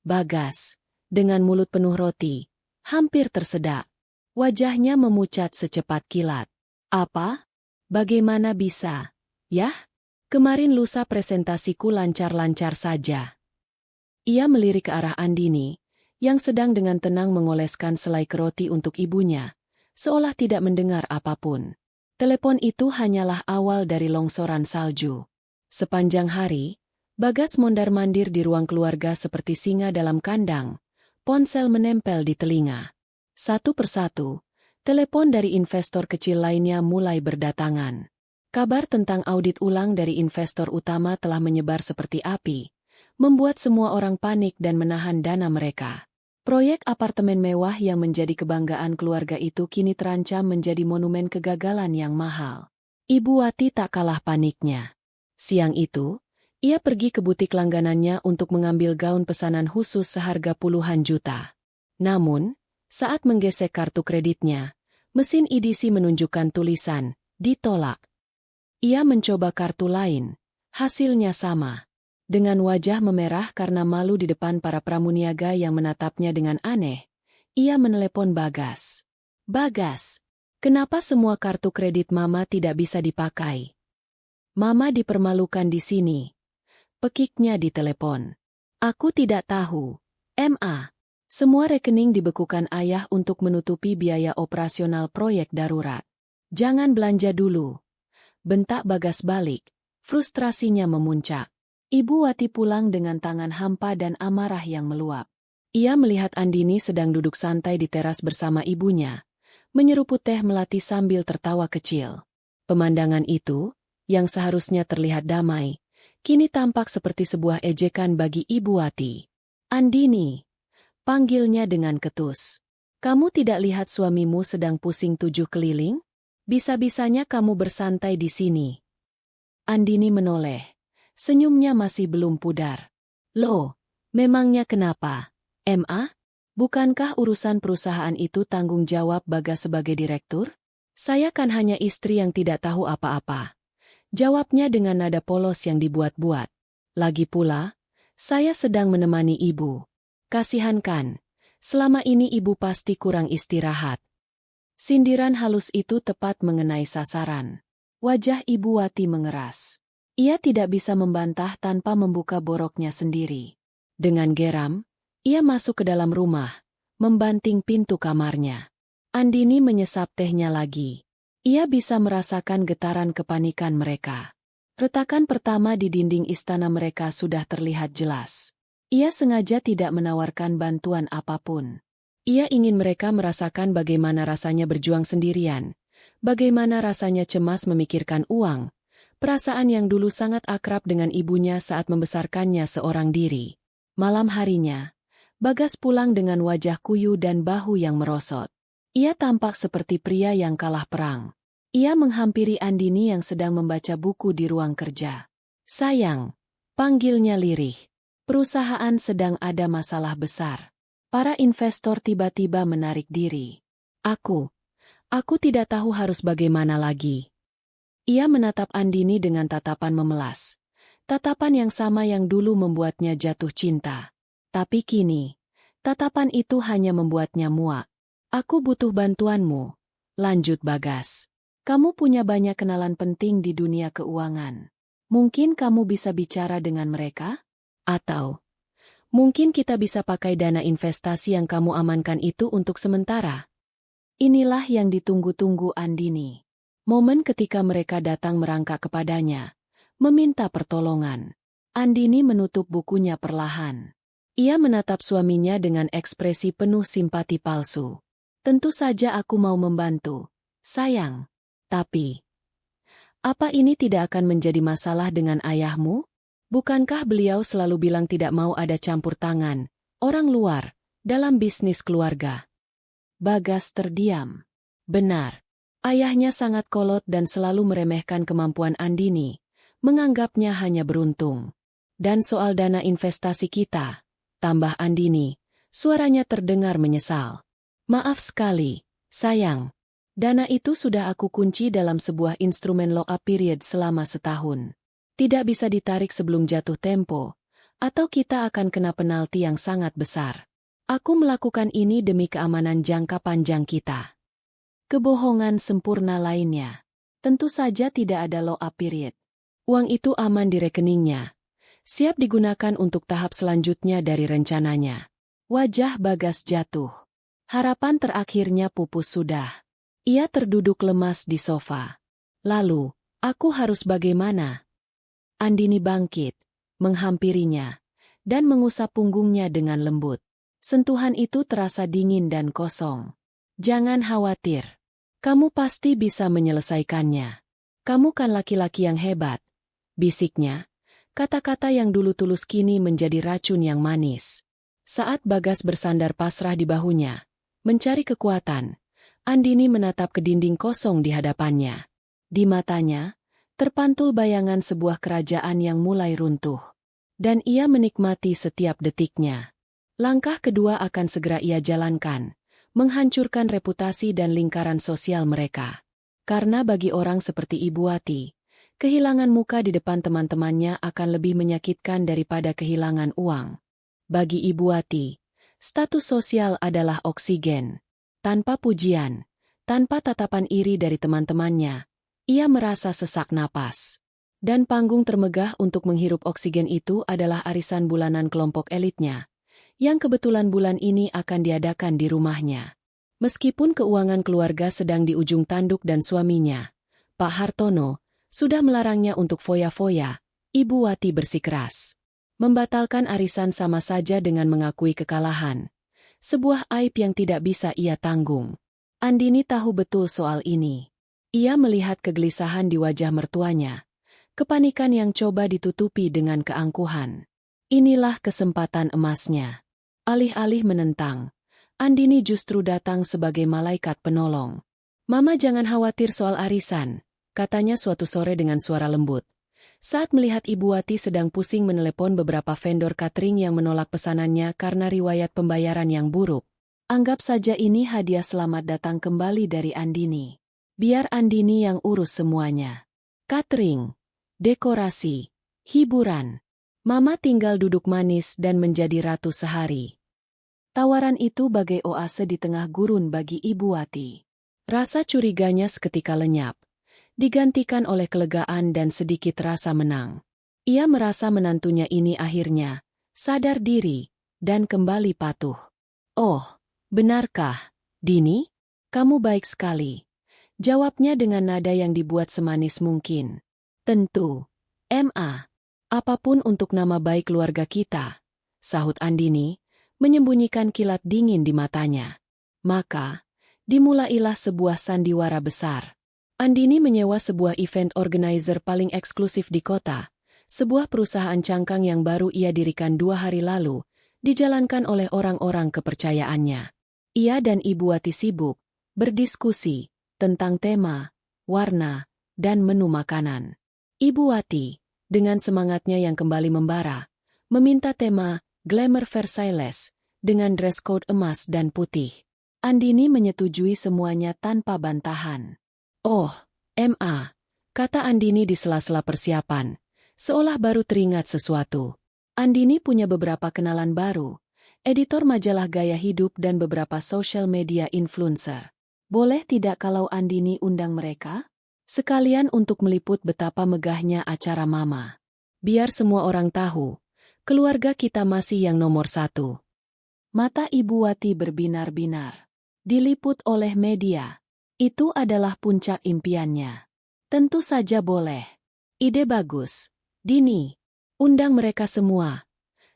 Bagas, dengan mulut penuh roti, hampir tersedak. Wajahnya memucat secepat kilat. Apa? Bagaimana bisa? Yah? Kemarin lusa presentasiku lancar-lancar saja. Ia melirik ke arah Andini, yang sedang dengan tenang mengoleskan selai roti untuk ibunya, seolah tidak mendengar apapun. Telepon itu hanyalah awal dari longsoran salju. Sepanjang hari, Bagas mondar-mandir di ruang keluarga seperti singa dalam kandang, ponsel menempel di telinga. Satu persatu, telepon dari investor kecil lainnya mulai berdatangan. Kabar tentang audit ulang dari investor utama telah menyebar seperti api, membuat semua orang panik dan menahan dana mereka. Proyek apartemen mewah yang menjadi kebanggaan keluarga itu kini terancam menjadi monumen kegagalan yang mahal. Ibu Wati tak kalah paniknya. Siang itu, ia pergi ke butik langganannya untuk mengambil gaun pesanan khusus seharga puluhan juta. Namun, saat menggesek kartu kreditnya, mesin EDC menunjukkan tulisan, ditolak. Ia mencoba kartu lain, hasilnya sama. Dengan wajah memerah karena malu di depan para pramuniaga yang menatapnya dengan aneh, ia menelepon Bagas. Bagas, kenapa semua kartu kredit Mama tidak bisa dipakai? Mama dipermalukan di sini. Pekiknya di telepon. Aku tidak tahu. Ma. Semua rekening dibekukan ayah untuk menutupi biaya operasional proyek darurat. Jangan belanja dulu. Bentak Bagas balik. Frustrasinya memuncak. Ibu Wati pulang dengan tangan hampa dan amarah yang meluap. Ia melihat Andini sedang duduk santai di teras bersama ibunya, menyeruput teh melati sambil tertawa kecil. Pemandangan itu, yang seharusnya terlihat damai, kini tampak seperti sebuah ejekan bagi Ibu Wati. Andini, panggilnya dengan ketus. Kamu tidak lihat suamimu sedang pusing 7 keliling? Bisa-bisanya kamu bersantai di sini. Andini menoleh. Senyumnya masih belum pudar. Loh, memangnya kenapa? Ma? Bukankah urusan perusahaan itu tanggung jawab Bagas sebagai direktur? Saya kan hanya istri yang tidak tahu apa-apa. Jawabnya dengan nada polos yang dibuat-buat. Lagi pula, saya sedang menemani ibu. Kasihan kan, selama ini ibu pasti kurang istirahat. Sindiran halus itu tepat mengenai sasaran. Wajah Ibu Wati mengeras. Ia tidak bisa membantah tanpa membuka boroknya sendiri. Dengan geram, ia masuk ke dalam rumah, membanting pintu kamarnya. Andini menyesap tehnya lagi. Ia bisa merasakan getaran kepanikan mereka. Retakan pertama di dinding istana mereka sudah terlihat jelas. Ia sengaja tidak menawarkan bantuan apapun. Ia ingin mereka merasakan bagaimana rasanya berjuang sendirian, bagaimana rasanya cemas memikirkan uang, perasaan yang dulu sangat akrab dengan ibunya saat membesarkannya seorang diri. Malam harinya, Bagas pulang dengan wajah kuyu dan bahu yang merosot. Ia tampak seperti pria yang kalah perang. Ia menghampiri Andini yang sedang membaca buku di ruang kerja. Sayang, panggilnya lirih. Perusahaan sedang ada masalah besar. Para investor tiba-tiba menarik diri. Aku tidak tahu harus bagaimana lagi. Ia menatap Andini dengan tatapan memelas. Tatapan yang sama yang dulu membuatnya jatuh cinta. Tapi kini, tatapan itu hanya membuatnya muak. Aku butuh bantuanmu, lanjut Bagas. Kamu punya banyak kenalan penting di dunia keuangan. Mungkin kamu bisa bicara dengan mereka? Atau, mungkin kita bisa pakai dana investasi yang kamu amankan itu untuk sementara. Inilah yang ditunggu-tunggu Andini. Momen ketika mereka datang merangkak kepadanya, meminta pertolongan. Andini menutup bukunya perlahan. Ia menatap suaminya dengan ekspresi penuh simpati palsu. Tentu saja aku mau membantu, sayang. Tapi, apa ini tidak akan menjadi masalah dengan ayahmu? Bukankah beliau selalu bilang tidak mau ada campur tangan, orang luar, dalam bisnis keluarga? Bagas terdiam. Benar. Ayahnya sangat kolot dan selalu meremehkan kemampuan Andini, menganggapnya hanya beruntung. Dan soal dana investasi kita, tambah Andini, suaranya terdengar menyesal. Maaf sekali, sayang. Dana itu sudah aku kunci dalam sebuah instrumen lock-up period selama setahun. Tidak bisa ditarik sebelum jatuh tempo, Atau kita akan kena penalti yang sangat besar. Aku melakukan ini demi keamanan jangka panjang kita. Kebohongan sempurna lainnya. Tentu saja tidak ada lock-up period. Uang itu aman di rekeningnya. Siap digunakan untuk tahap selanjutnya dari rencananya. Wajah Bagas jatuh. Harapan terakhirnya pupus sudah. Ia terduduk lemas di sofa. Lalu, aku harus bagaimana? Andini bangkit, menghampirinya, dan mengusap punggungnya dengan lembut. Sentuhan itu terasa dingin dan kosong. Jangan khawatir. Kamu pasti bisa menyelesaikannya. Kamu kan laki-laki yang hebat. Bisiknya, kata-kata yang dulu tulus kini menjadi racun yang manis. Saat Bagas bersandar pasrah di bahunya, mencari kekuatan, Andini menatap ke dinding kosong di hadapannya. Di matanya, terpantul bayangan sebuah kerajaan yang mulai runtuh. Dan ia menikmati setiap detiknya. Langkah kedua akan segera ia jalankan, menghancurkan reputasi dan lingkaran sosial mereka. Karena bagi orang seperti Ibu Wati, kehilangan muka di depan teman-temannya akan lebih menyakitkan daripada kehilangan uang. Bagi Ibu Wati, status sosial adalah oksigen. Tanpa pujian, tanpa tatapan iri dari teman-temannya, ia merasa sesak napas. Dan panggung termegah untuk menghirup oksigen itu adalah arisan bulanan kelompok elitnya, yang kebetulan bulan ini akan diadakan di rumahnya. Meskipun keuangan keluarga sedang di ujung tanduk dan suaminya, Pak Hartono, sudah melarangnya untuk foya-foya, Ibu Wati bersikeras. Membatalkan arisan sama saja dengan mengakui kekalahan. Sebuah aib yang tidak bisa ia tanggung. Andini tahu betul soal ini. Ia melihat kegelisahan di wajah mertuanya. Kepanikan yang coba ditutupi dengan keangkuhan. Inilah kesempatan emasnya. Alih-alih menentang, Andini justru datang sebagai malaikat penolong. "Mama jangan khawatir soal arisan," katanya suatu sore dengan suara lembut. Saat melihat Ibu Wati sedang pusing menelepon beberapa vendor catering yang menolak pesanannya karena riwayat pembayaran yang buruk. "Anggap saja ini hadiah selamat datang kembali dari Andini. Biar Andini yang urus semuanya. Catering, dekorasi, hiburan. Mama tinggal duduk manis dan menjadi ratu sehari." Tawaran itu bagai oase di tengah gurun bagi Ibu Wati. Rasa curiganya seketika lenyap, digantikan oleh kelegaan dan sedikit rasa menang. Ia merasa menantunya ini akhirnya sadar diri dan kembali patuh. "Oh, benarkah, Dini? Kamu baik sekali," jawabnya dengan nada yang dibuat semanis mungkin. "Tentu, Ma. Apapun untuk nama baik keluarga kita," sahut Andini, menyembunyikan kilat dingin di matanya. Maka, dimulailah sebuah sandiwara besar. Andini menyewa sebuah event organizer paling eksklusif di kota, sebuah perusahaan cangkang yang baru ia dirikan 2 hari lalu, dijalankan oleh orang-orang kepercayaannya. Ia dan Ibu Wati sibuk berdiskusi tentang tema, warna, dan menu makanan. Ibu Wati, dengan semangatnya yang kembali membara, meminta tema Glamour Versailles dengan dress code emas dan putih. Andini menyetujui semuanya tanpa bantahan. "Oh, Ma," kata Andini di sela-sela persiapan, seolah baru teringat sesuatu. Andini punya beberapa kenalan baru, editor majalah gaya hidup dan beberapa social media influencer. Boleh tidak kalau Andini undang mereka? Sekalian untuk meliput betapa megahnya acara Mama. Biar semua orang tahu, keluarga kita masih yang nomor 1. Mata Ibu Wati berbinar-binar. Diliput oleh media. Itu adalah puncak impiannya. "Tentu saja boleh. Ide bagus. Dini, undang mereka semua,"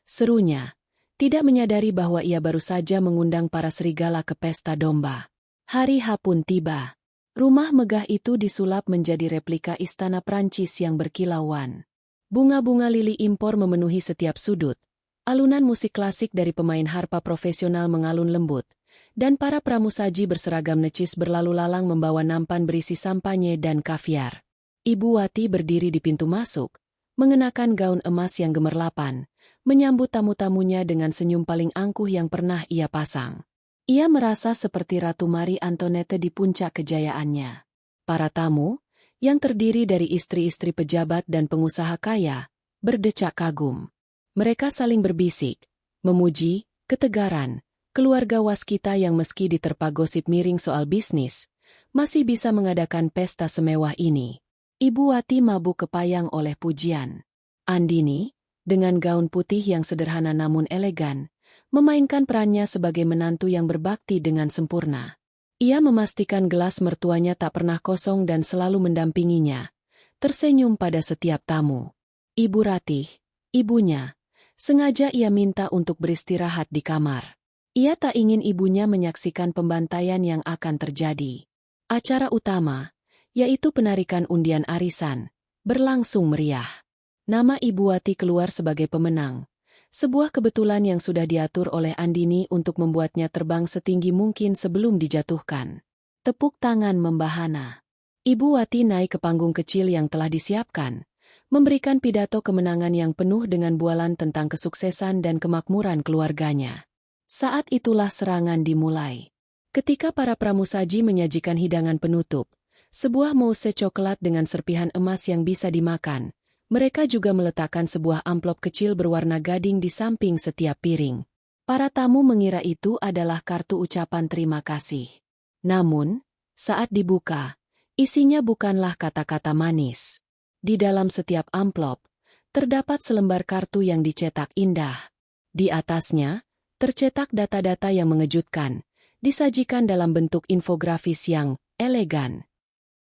serunya, tidak menyadari bahwa ia baru saja mengundang para serigala ke pesta domba. Hari H pun tiba. Rumah megah itu disulap menjadi replika istana Prancis yang berkilauan. Bunga-bunga lili impor memenuhi setiap sudut. Alunan musik klasik dari pemain harpa profesional mengalun lembut, dan para pramusaji berseragam necis berlalu lalang membawa nampan berisi sampanye dan kaviar. Ibu Wati berdiri di pintu masuk, mengenakan gaun emas yang gemerlapan, menyambut tamu-tamunya dengan senyum paling angkuh yang pernah ia pasang. Ia merasa seperti Ratu Marie Antoinette di puncak kejayaannya. Para tamu, yang terdiri dari istri-istri pejabat dan pengusaha kaya, berdecak kagum. Mereka saling berbisik, memuji, ketegaran, keluarga Waskita yang meski diterpa gosip miring soal bisnis, masih bisa mengadakan pesta semewah ini. Ibu Wati mabuk kepayang oleh pujian. Andini, dengan gaun putih yang sederhana namun elegan, memainkan perannya sebagai menantu yang berbakti dengan sempurna. Ia memastikan gelas mertuanya tak pernah kosong dan selalu mendampinginya, tersenyum pada setiap tamu. Ibu Ratih, ibunya, sengaja ia minta untuk beristirahat di kamar. Ia tak ingin ibunya menyaksikan pembantaian yang akan terjadi. Acara utama, yaitu penarikan undian arisan, berlangsung meriah. Nama Ibu Wati keluar sebagai pemenang. Sebuah kebetulan yang sudah diatur oleh Andini untuk membuatnya terbang setinggi mungkin sebelum dijatuhkan. Tepuk tangan membahana. Ibu Wati naik ke panggung kecil yang telah disiapkan, memberikan pidato kemenangan yang penuh dengan bualan tentang kesuksesan dan kemakmuran keluarganya. Saat itulah serangan dimulai. Ketika para pramusaji menyajikan hidangan penutup, sebuah mousse coklat dengan serpihan emas yang bisa dimakan, mereka juga meletakkan sebuah amplop kecil berwarna gading di samping setiap piring. Para tamu mengira itu adalah kartu ucapan terima kasih. Namun, saat dibuka, isinya bukanlah kata-kata manis. Di dalam setiap amplop, terdapat selembar kartu yang dicetak indah. Di atasnya, tercetak data-data yang mengejutkan, disajikan dalam bentuk infografis yang elegan.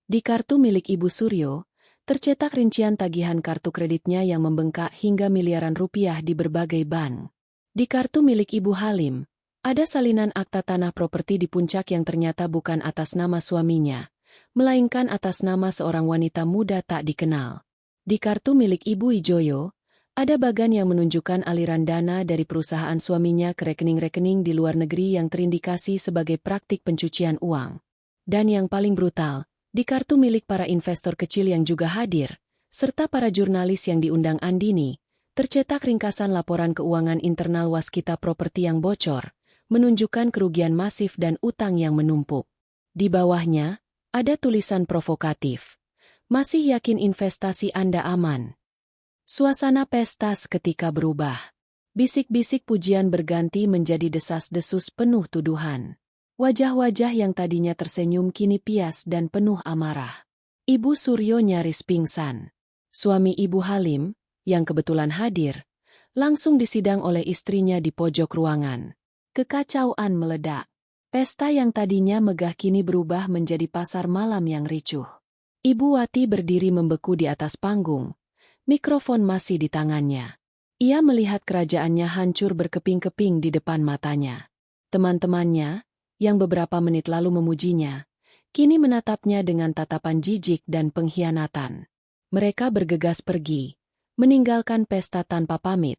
Di kartu milik Ibu Suryo, tercetak rincian tagihan kartu kreditnya yang membengkak hingga miliaran rupiah di berbagai bank. Di kartu milik Ibu Halim, ada salinan akta tanah properti di puncak yang ternyata bukan atas nama suaminya, melainkan atas nama seorang wanita muda tak dikenal. Di kartu milik Ibu Ijoyo, ada bagan yang menunjukkan aliran dana dari perusahaan suaminya ke rekening-rekening di luar negeri yang terindikasi sebagai praktik pencucian uang. Dan yang paling brutal, di kartu milik para investor kecil yang juga hadir, serta para jurnalis yang diundang Andini, tercetak ringkasan laporan keuangan internal Waskita Properti yang bocor, menunjukkan kerugian masif dan utang yang menumpuk. Di bawahnya, ada tulisan provokatif. Masih yakin investasi Anda aman? Suasana pesta seketika berubah. Bisik-bisik pujian berganti menjadi desas-desus penuh tuduhan. Wajah-wajah yang tadinya tersenyum kini pias dan penuh amarah. Ibu Suryo nyaris pingsan. Suami Ibu Halim, yang kebetulan hadir, langsung disidang oleh istrinya di pojok ruangan. Kekacauan meledak. Pesta yang tadinya megah kini berubah menjadi pasar malam yang ricuh. Ibu Wati berdiri membeku di atas panggung. Mikrofon masih di tangannya. Ia melihat kerajaannya hancur berkeping-keping di depan matanya. Teman-temannya, yang beberapa menit lalu memujinya, kini menatapnya dengan tatapan jijik dan pengkhianatan. Mereka bergegas pergi, meninggalkan pesta tanpa pamit,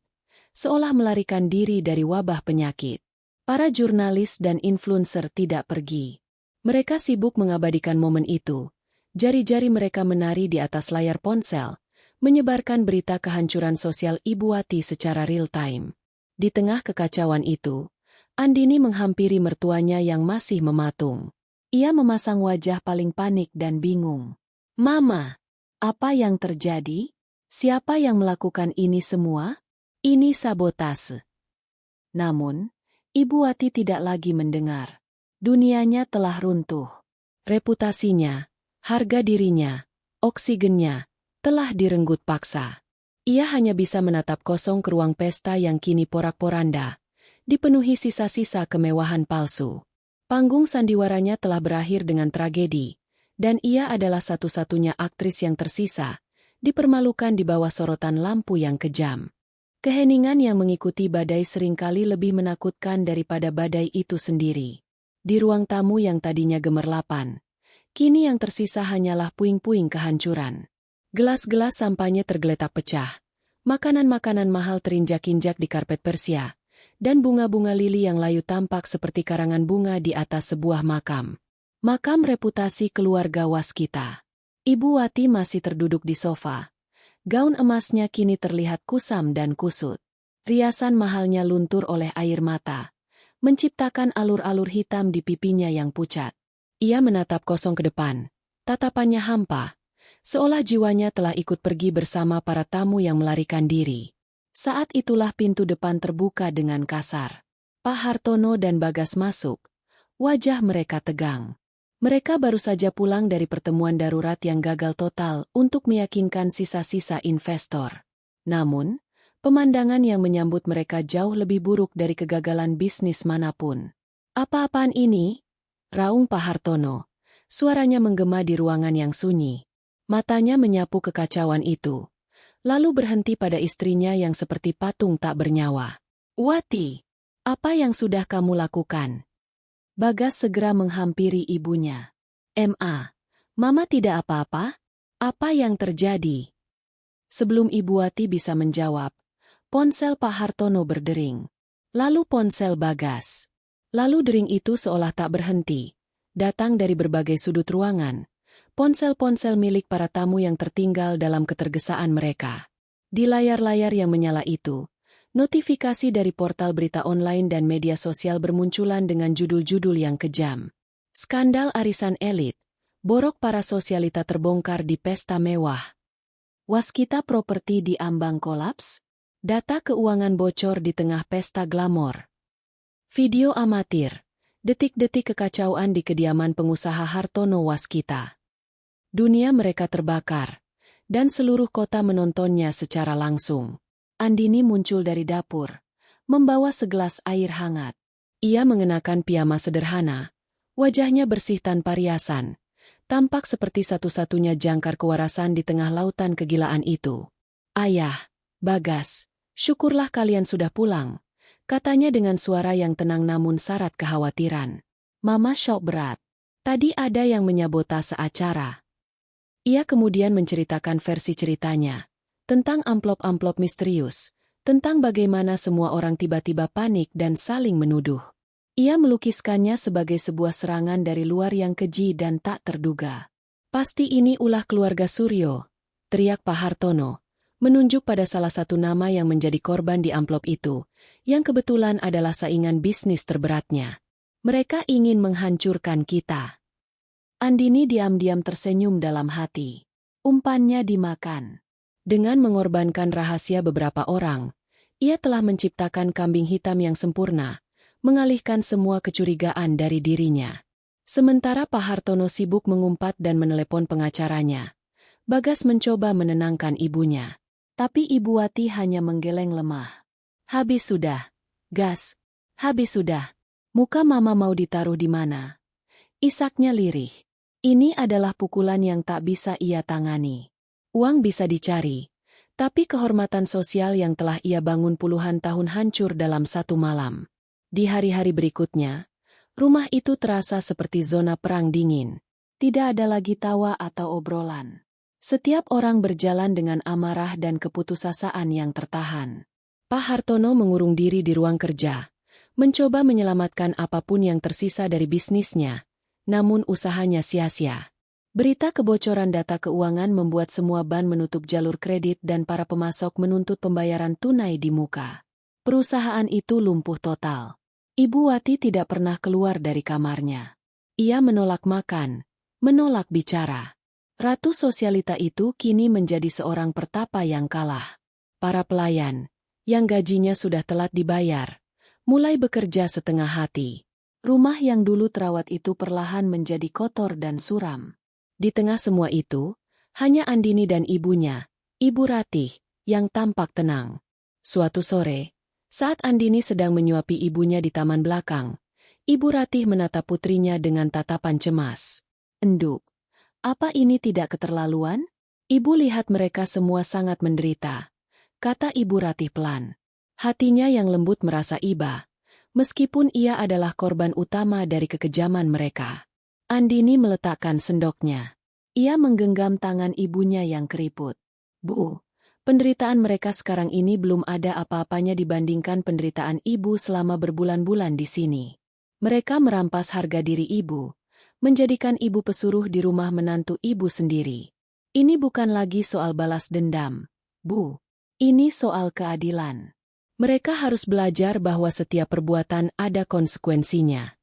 seolah melarikan diri dari wabah penyakit. Para jurnalis dan influencer tidak pergi. Mereka sibuk mengabadikan momen itu. Jari-jari mereka menari di atas layar ponsel, menyebarkan berita kehancuran sosial Ibu Wati secara real-time. Di tengah kekacauan itu, Andini menghampiri mertuanya yang masih mematung. Ia memasang wajah paling panik dan bingung. "Mama, apa yang terjadi? Siapa yang melakukan ini semua? Ini sabotase." Namun, Ibu Wati tidak lagi mendengar. Dunianya telah runtuh. Reputasinya, harga dirinya, oksigennya, telah direnggut paksa. Ia hanya bisa menatap kosong ke ruang pesta yang kini porak-poranda, dipenuhi sisa-sisa kemewahan palsu. Panggung sandiwaranya telah berakhir dengan tragedi, dan ia adalah satu-satunya aktris yang tersisa, dipermalukan di bawah sorotan lampu yang kejam. Keheningan yang mengikuti badai seringkali lebih menakutkan daripada badai itu sendiri. Di ruang tamu yang tadinya gemerlapan, kini yang tersisa hanyalah puing-puing kehancuran. Gelas-gelas sampahnya tergeletak pecah, makanan-makanan mahal terinjak-injak di karpet Persia, dan bunga-bunga lili yang layu tampak seperti karangan bunga di atas sebuah makam. Makam reputasi keluarga Waskita. Ibu Wati masih terduduk di sofa. Gaun emasnya kini terlihat kusam dan kusut. Riasan mahalnya luntur oleh air mata, menciptakan alur-alur hitam di pipinya yang pucat. Ia menatap kosong ke depan, tatapannya hampa, seolah jiwanya telah ikut pergi bersama para tamu yang melarikan diri. Saat itulah pintu depan terbuka dengan kasar. Pak Hartono dan Bagas masuk. Wajah mereka tegang. Mereka baru saja pulang dari pertemuan darurat yang gagal total untuk meyakinkan sisa-sisa investor. Namun, pemandangan yang menyambut mereka jauh lebih buruk dari kegagalan bisnis manapun. "Apa-apaan ini?" raung Pak Hartono. Suaranya menggema di ruangan yang sunyi. Matanya menyapu kekacauan itu. Lalu berhenti pada istrinya yang seperti patung tak bernyawa. "Wati, apa yang sudah kamu lakukan?" Bagas segera menghampiri ibunya. Mama tidak apa-apa? Apa yang terjadi?" Sebelum Ibu Wati bisa menjawab, ponsel Pak Hartono berdering. Lalu ponsel Bagas. Lalu dering itu seolah tak berhenti. Datang dari berbagai sudut ruangan. Ponsel-ponsel milik para tamu yang tertinggal dalam ketergesaan mereka. Di layar-layar yang menyala itu, notifikasi dari portal berita online dan media sosial bermunculan dengan judul-judul yang kejam. Skandal arisan elit. Borok para sosialita terbongkar di pesta mewah. Waskita properti di ambang kolaps. Data keuangan bocor di tengah pesta glamor. Video amatir. Detik-detik kekacauan di kediaman pengusaha Hartono Waskita. Dunia mereka terbakar. Dan seluruh kota menontonnya secara langsung. Andini muncul dari dapur. Membawa segelas air hangat. Ia mengenakan piyama sederhana. Wajahnya bersih tanpa riasan. Tampak seperti satu-satunya jangkar kewarasan di tengah lautan kegilaan itu. "Ayah, Bagas, syukurlah kalian sudah pulang," katanya dengan suara yang tenang namun syarat kekhawatiran. "Mama syok berat. Tadi ada yang menyabotase acara." Ia kemudian menceritakan versi ceritanya. Tentang amplop-amplop misterius. Tentang bagaimana semua orang tiba-tiba panik dan saling menuduh. Ia melukiskannya sebagai sebuah serangan dari luar yang keji dan tak terduga. "Pasti ini ulah keluarga Suryo," teriak Pak Hartono, menunjuk pada salah satu nama yang menjadi korban di amplop itu, yang kebetulan adalah saingan bisnis terberatnya. "Mereka ingin menghancurkan kita." Andini diam-diam tersenyum dalam hati. Umpannya dimakan. Dengan mengorbankan rahasia beberapa orang, ia telah menciptakan kambing hitam yang sempurna, mengalihkan semua kecurigaan dari dirinya. Sementara Pak Hartono sibuk mengumpat dan menelepon pengacaranya, Bagas mencoba menenangkan ibunya. Tapi Ibu Wati hanya menggeleng lemah. "Habis sudah, Gas. Habis sudah. Muka Mama mau ditaruh di mana?" Isaknya lirih. Ini adalah pukulan yang tak bisa ia tangani. Uang bisa dicari, tapi kehormatan sosial yang telah ia bangun puluhan tahun hancur dalam satu malam. Di hari-hari berikutnya, rumah itu terasa seperti zona perang dingin. Tidak ada lagi tawa atau obrolan. Setiap orang berjalan dengan amarah dan keputusasaan yang tertahan. Pak Hartono mengurung diri di ruang kerja, mencoba menyelamatkan apapun yang tersisa dari bisnisnya, namun usahanya sia-sia. Berita kebocoran data keuangan membuat semua bank menutup jalur kredit dan para pemasok menuntut pembayaran tunai di muka. Perusahaan itu lumpuh total. Ibu Wati tidak pernah keluar dari kamarnya. Ia menolak makan, menolak bicara. Ratu sosialita itu kini menjadi seorang pertapa yang kalah. Para pelayan, yang gajinya sudah telat dibayar, mulai bekerja setengah hati. Rumah yang dulu terawat itu perlahan menjadi kotor dan suram. Di tengah semua itu, hanya Andini dan ibunya, Ibu Ratih, yang tampak tenang. Suatu sore, saat Andini sedang menyuapi ibunya di taman belakang, Ibu Ratih menatap putrinya dengan tatapan cemas. "Enduk, apa ini tidak keterlaluan? Ibu lihat mereka semua sangat menderita," kata Ibu Ratih pelan. Hatinya yang lembut merasa iba, meskipun ia adalah korban utama dari kekejaman mereka. Andini meletakkan sendoknya. Ia menggenggam tangan ibunya yang keriput. "Bu, penderitaan mereka sekarang ini belum ada apa-apanya dibandingkan penderitaan ibu selama berbulan-bulan di sini. Mereka merampas harga diri ibu, menjadikan ibu pesuruh di rumah menantu ibu sendiri. Ini bukan lagi soal balas dendam, Bu. Ini soal keadilan. Mereka harus belajar bahwa setiap perbuatan ada konsekuensinya."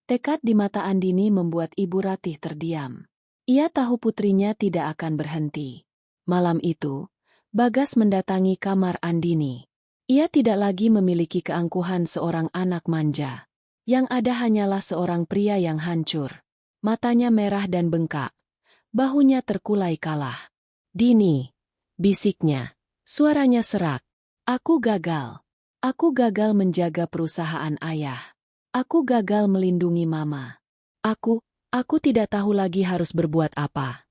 Tekad di mata Andini membuat Ibu Ratih terdiam. Ia tahu putrinya tidak akan berhenti. Malam itu, Bagas mendatangi kamar Andini. Ia tidak lagi memiliki keangkuhan seorang anak manja. Yang ada hanyalah seorang pria yang hancur. Matanya merah dan bengkak. Bahunya terkulai kalah. "Dini," bisiknya. Suaranya serak. "Aku gagal. Aku gagal menjaga perusahaan ayah. Aku gagal melindungi mama. Aku tidak tahu lagi harus berbuat apa."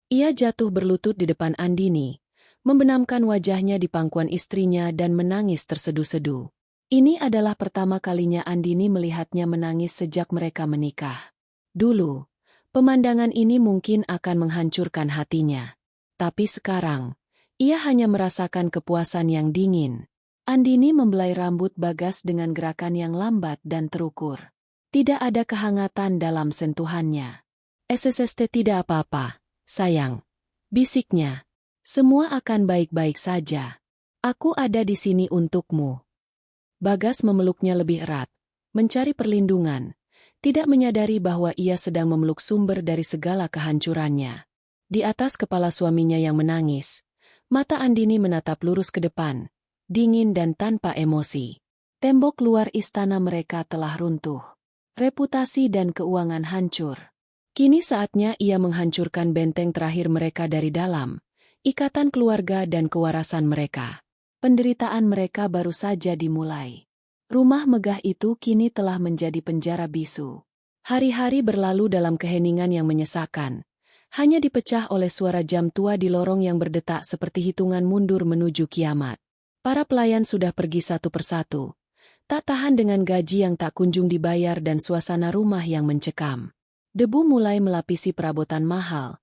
Ia jatuh berlutut di depan Andini, membenamkan wajahnya di pangkuan istrinya dan menangis terseduh-seduh. Ini adalah pertama kalinya Andini melihatnya menangis sejak mereka menikah. Dulu, pemandangan ini mungkin akan menghancurkan hatinya. Tapi sekarang, ia hanya merasakan kepuasan yang dingin. Andini membelai rambut Bagas dengan gerakan yang lambat dan terukur. Tidak ada kehangatan dalam sentuhannya. "SSST tidak apa-apa, sayang," bisiknya. "Semua akan baik-baik saja. Aku ada di sini untukmu." Bagas memeluknya lebih erat, mencari perlindungan, tidak menyadari bahwa ia sedang memeluk sumber dari segala kehancurannya. Di atas kepala suaminya yang menangis, mata Andini menatap lurus ke depan, dingin dan tanpa emosi. Tembok luar istana mereka telah runtuh. Reputasi dan keuangan hancur. Kini saatnya ia menghancurkan benteng terakhir mereka dari dalam, ikatan keluarga dan kewarasan mereka. Penderitaan mereka baru saja dimulai. Rumah megah itu kini telah menjadi penjara bisu. Hari-hari berlalu dalam keheningan yang menyesakan, hanya dipecah oleh suara jam tua di lorong yang berdetak seperti hitungan mundur menuju kiamat. Para pelayan sudah pergi satu persatu, tak tahan dengan gaji yang tak kunjung dibayar dan suasana rumah yang mencekam. Debu mulai melapisi perabotan mahal,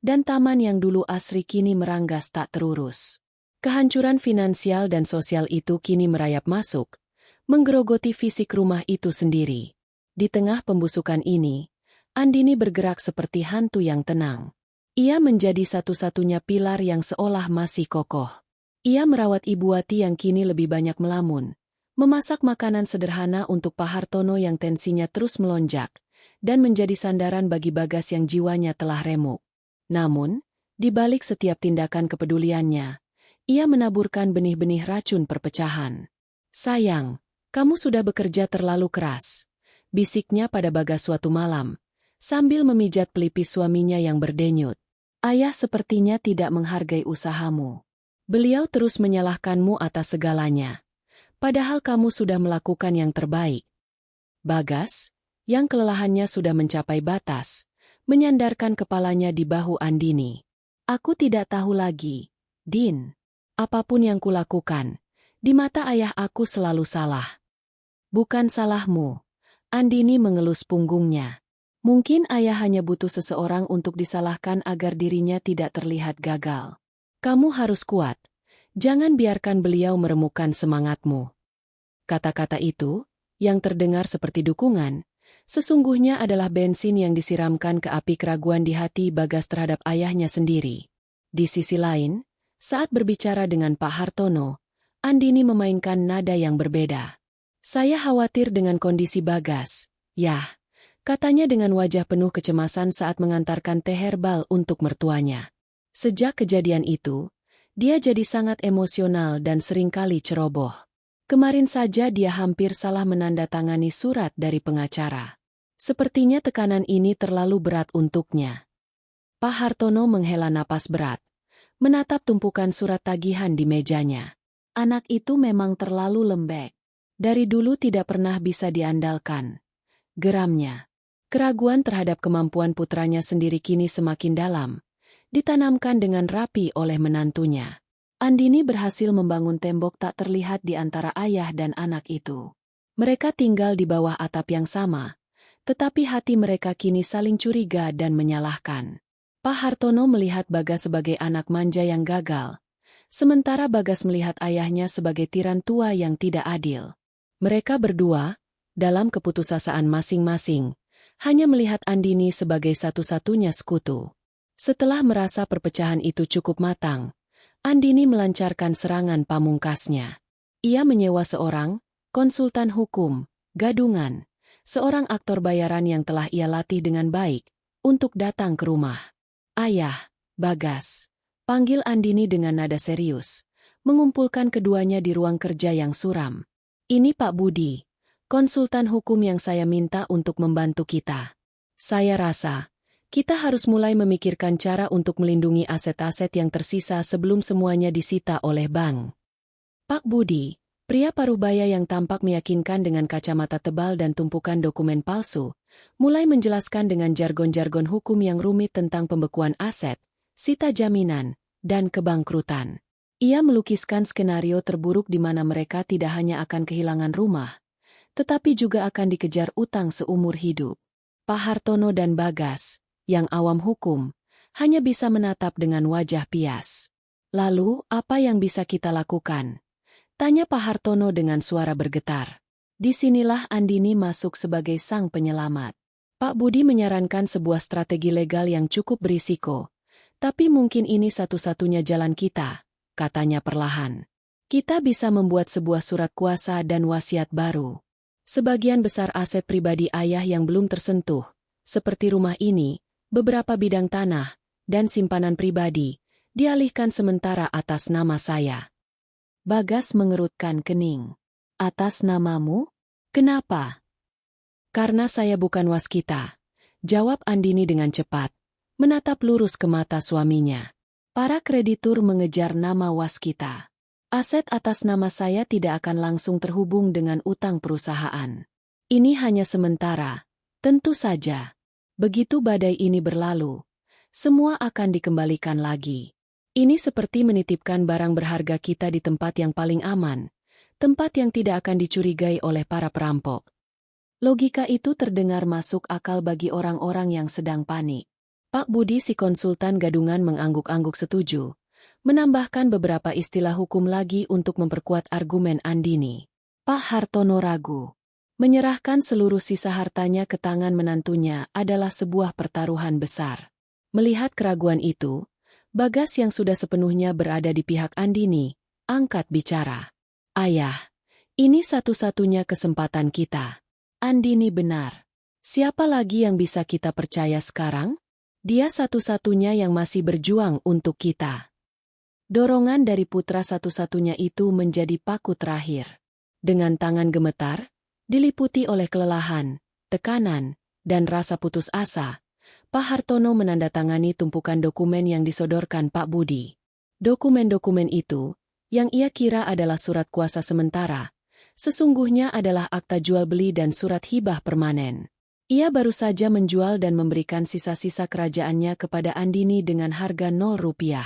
dan taman yang dulu asri kini meranggas tak terurus. Kehancuran finansial dan sosial itu kini merayap masuk, menggerogoti fisik rumah itu sendiri. Di tengah pembusukan ini, Andini bergerak seperti hantu yang tenang. Ia menjadi satu-satunya pilar yang seolah masih kokoh. Ia merawat Ibu Wati yang kini lebih banyak melamun, memasak makanan sederhana untuk Pak Hartono yang tensinya terus melonjak, dan menjadi sandaran bagi Bagas yang jiwanya telah remuk. Namun, di balik setiap tindakan kepeduliannya, ia menaburkan benih-benih racun perpecahan. "Sayang, kamu sudah bekerja terlalu keras," bisiknya pada Bagas suatu malam, sambil memijat pelipis suaminya yang berdenyut. "Ayah sepertinya tidak menghargai usahamu. Beliau terus menyalahkanmu atas segalanya, padahal kamu sudah melakukan yang terbaik." Bagas, yang kelelahannya sudah mencapai batas, menyandarkan kepalanya di bahu Andini. "Aku tidak tahu lagi, Din. Apapun yang kulakukan, di mata ayah aku selalu salah." "Bukan salahmu." Andini mengelus punggungnya. "Mungkin ayah hanya butuh seseorang untuk disalahkan agar dirinya tidak terlihat gagal. Kamu harus kuat. Jangan biarkan beliau meremukkan semangatmu." Kata-kata itu, yang terdengar seperti dukungan, sesungguhnya adalah bensin yang disiramkan ke api keraguan di hati Bagas terhadap ayahnya sendiri. Di sisi lain, saat berbicara dengan Pak Hartono, Andini memainkan nada yang berbeda. "Saya khawatir dengan kondisi Bagas, Yah," katanya dengan wajah penuh kecemasan saat mengantarkan teh herbal untuk mertuanya. Sejak kejadian itu, dia jadi sangat emosional dan seringkali ceroboh. Kemarin saja dia hampir salah menandatangani surat dari pengacara. Sepertinya tekanan ini terlalu berat untuknya. Pak Hartono menghela napas berat, menatap tumpukan surat tagihan di mejanya. Anak itu memang terlalu lembek. Dari dulu tidak pernah bisa diandalkan. Geramnya. Keraguan terhadap kemampuan putranya sendiri kini semakin dalam, ditanamkan dengan rapi oleh menantunya. Andini berhasil membangun tembok tak terlihat di antara ayah dan anak itu. Mereka tinggal di bawah atap yang sama, tetapi hati mereka kini saling curiga dan menyalahkan. Pak Hartono melihat Bagas sebagai anak manja yang gagal, sementara Bagas melihat ayahnya sebagai tiran tua yang tidak adil. Mereka berdua, dalam keputusasaan masing-masing, hanya melihat Andini sebagai satu-satunya sekutu. Setelah merasa perpecahan itu cukup matang, Andini melancarkan serangan pamungkasnya. Ia menyewa seorang konsultan hukum, gadungan, seorang aktor bayaran yang telah ia latih dengan baik, untuk datang ke rumah. "Ayah, Bagas." Panggil Andini dengan nada serius, mengumpulkan keduanya di ruang kerja yang suram. Ini Pak Budi, konsultan hukum yang saya minta untuk membantu kita. Saya rasa, kita harus mulai memikirkan cara untuk melindungi aset-aset yang tersisa sebelum semuanya disita oleh bank. Pak Budi, pria parubaya yang tampak meyakinkan dengan kacamata tebal dan tumpukan dokumen palsu, mulai menjelaskan dengan jargon-jargon hukum yang rumit tentang pembekuan aset, sita jaminan, dan kebangkrutan. Ia melukiskan skenario terburuk di mana mereka tidak hanya akan kehilangan rumah, tetapi juga akan dikejar utang seumur hidup. Pak Hartono dan Bagas, yang awam hukum, hanya bisa menatap dengan wajah pias. Lalu, apa yang bisa kita lakukan? Tanya Pak Hartono dengan suara bergetar. Disinilah Andini masuk sebagai sang penyelamat. Pak Budi menyarankan sebuah strategi legal yang cukup berisiko. Tapi mungkin ini satu-satunya jalan kita, katanya perlahan. Kita bisa membuat sebuah surat kuasa dan wasiat baru. Sebagian besar aset pribadi ayah yang belum tersentuh, seperti rumah ini, beberapa bidang tanah, dan simpanan pribadi, dialihkan sementara atas nama saya. Bagas mengerutkan kening. Atas namamu? Kenapa? Karena saya bukan waskita, jawab Andini dengan cepat, menatap lurus ke mata suaminya. Para kreditur mengejar nama waskita. Aset atas nama saya tidak akan langsung terhubung dengan utang perusahaan. Ini hanya sementara, tentu saja. Begitu badai ini berlalu, semua akan dikembalikan lagi. Ini seperti menitipkan barang berharga kita di tempat yang paling aman, tempat yang tidak akan dicurigai oleh para perampok. Logika itu terdengar masuk akal bagi orang-orang yang sedang panik. Pak Budi si konsultan gadungan mengangguk-angguk setuju, menambahkan beberapa istilah hukum lagi untuk memperkuat argumen Andini. Pak Hartono ragu. Menyerahkan seluruh sisa hartanya ke tangan menantunya adalah sebuah pertaruhan besar. Melihat keraguan itu, Bagas yang sudah sepenuhnya berada di pihak Andini, angkat bicara. Ayah, ini satu-satunya kesempatan kita. Andini benar. Siapa lagi yang bisa kita percaya sekarang? Dia satu-satunya yang masih berjuang untuk kita. Dorongan dari putra satu-satunya itu menjadi paku terakhir. Dengan tangan gemetar, diliputi oleh kelelahan, tekanan, dan rasa putus asa, Pak Hartono menandatangani tumpukan dokumen yang disodorkan Pak Budi. Dokumen-dokumen itu, yang ia kira adalah surat kuasa sementara, sesungguhnya adalah akta jual beli dan surat hibah permanen. Ia baru saja menjual dan memberikan sisa-sisa kerajaannya kepada Andini dengan harga 0 rupiah.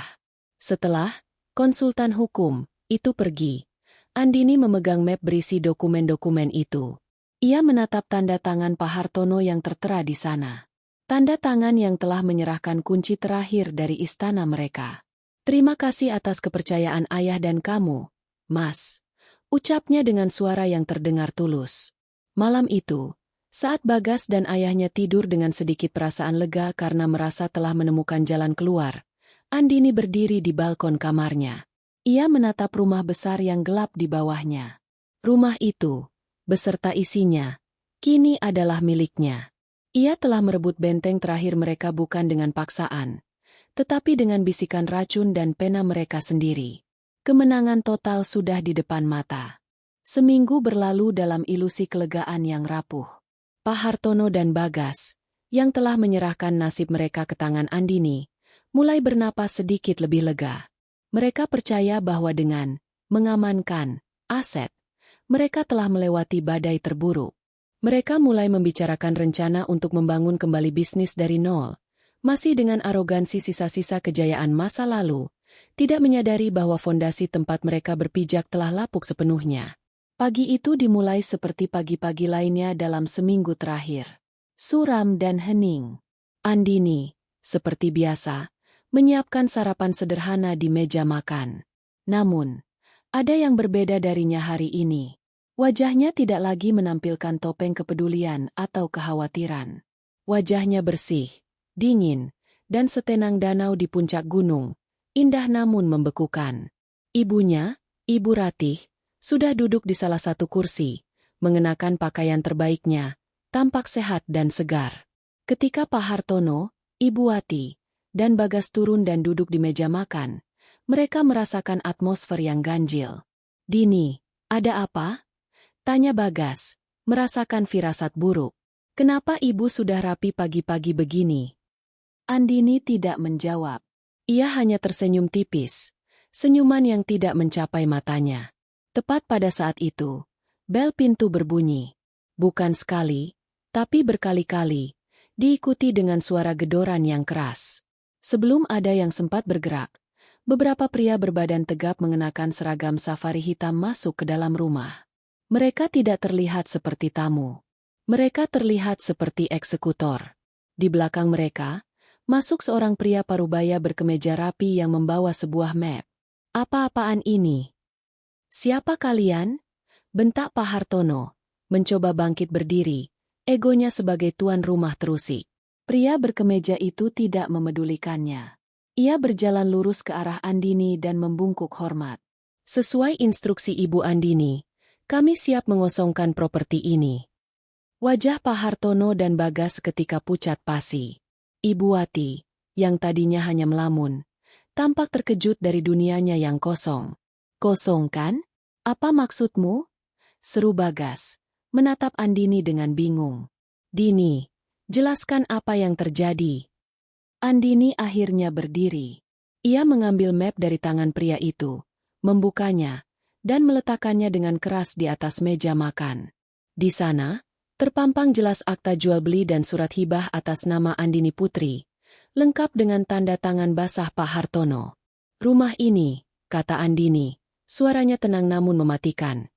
Setelah konsultan hukum itu pergi, Andini memegang map berisi dokumen-dokumen itu. Ia menatap tanda tangan Pak Hartono yang tertera di sana. Tanda tangan yang telah menyerahkan kunci terakhir dari istana mereka. Terima kasih atas kepercayaan ayah dan kamu, Mas. Ucapnya dengan suara yang terdengar tulus. Malam itu, saat Bagas dan ayahnya tidur dengan sedikit perasaan lega karena merasa telah menemukan jalan keluar, Andini berdiri di balkon kamarnya. Ia menatap rumah besar yang gelap di bawahnya. Rumah itu, beserta isinya, kini adalah miliknya. Ia telah merebut benteng terakhir mereka bukan dengan paksaan, tetapi dengan bisikan racun dan pena mereka sendiri. Kemenangan total sudah di depan mata. Seminggu berlalu dalam ilusi kelegaan yang rapuh. Pak Hartono dan Bagas, yang telah menyerahkan nasib mereka ke tangan Andini, mulai bernapas sedikit lebih lega. Mereka percaya bahwa dengan mengamankan aset, mereka telah melewati badai terburuk. Mereka mulai membicarakan rencana untuk membangun kembali bisnis dari nol, masih dengan arogansi sisa-sisa kejayaan masa lalu, tidak menyadari bahwa fondasi tempat mereka berpijak telah lapuk sepenuhnya. Pagi itu dimulai seperti pagi-pagi lainnya dalam seminggu terakhir. Suram dan hening. Andini, seperti biasa, menyiapkan sarapan sederhana di meja makan. Namun, ada yang berbeda darinya hari ini. Wajahnya tidak lagi menampilkan topeng kepedulian atau kekhawatiran. Wajahnya bersih, dingin, dan setenang danau di puncak gunung, indah namun membekukan. Ibunya, Ibu Ratih, sudah duduk di salah satu kursi, mengenakan pakaian terbaiknya, tampak sehat dan segar. Ketika Pak Hartono, Ibu Wati, dan Bagas turun dan duduk di meja makan, mereka merasakan atmosfer yang ganjil. "Dini, ada apa?" tanya Bagas, merasakan firasat buruk. "Kenapa ibu sudah rapi pagi-pagi begini?" Andini tidak menjawab. Ia hanya tersenyum tipis, senyuman yang tidak mencapai matanya. Tepat pada saat itu, bel pintu berbunyi. Bukan sekali, tapi berkali-kali, diikuti dengan suara gedoran yang keras. Sebelum ada yang sempat bergerak, beberapa pria berbadan tegap mengenakan seragam safari hitam masuk ke dalam rumah. Mereka tidak terlihat seperti tamu. Mereka terlihat seperti eksekutor. Di belakang mereka, masuk seorang pria parubaya berkemeja rapi yang membawa sebuah map. "Apa-apaan ini? Siapa kalian?" bentak Pak Hartono, mencoba bangkit berdiri, egonya sebagai tuan rumah terusik. Pria berkemeja itu tidak memedulikannya. Ia berjalan lurus ke arah Andini dan membungkuk hormat. "Sesuai instruksi Ibu Andini, kami siap mengosongkan properti ini." Wajah Pak Hartono dan Bagas seketika pucat pasi. Ibu Wati, yang tadinya hanya melamun, tampak terkejut dari dunianya yang kosong. "Kosong kan? Apa maksudmu?" seru Bagas, menatap Andini dengan bingung. "Dini, jelaskan apa yang terjadi." Andini akhirnya berdiri. Ia mengambil map dari tangan pria itu, membukanya, dan meletakkannya dengan keras di atas meja makan. Di sana, terpampang jelas akta jual beli dan surat hibah atas nama Andini Putri, lengkap dengan tanda tangan basah Pak Hartono. "Rumah ini," kata Andini, suaranya tenang namun mematikan,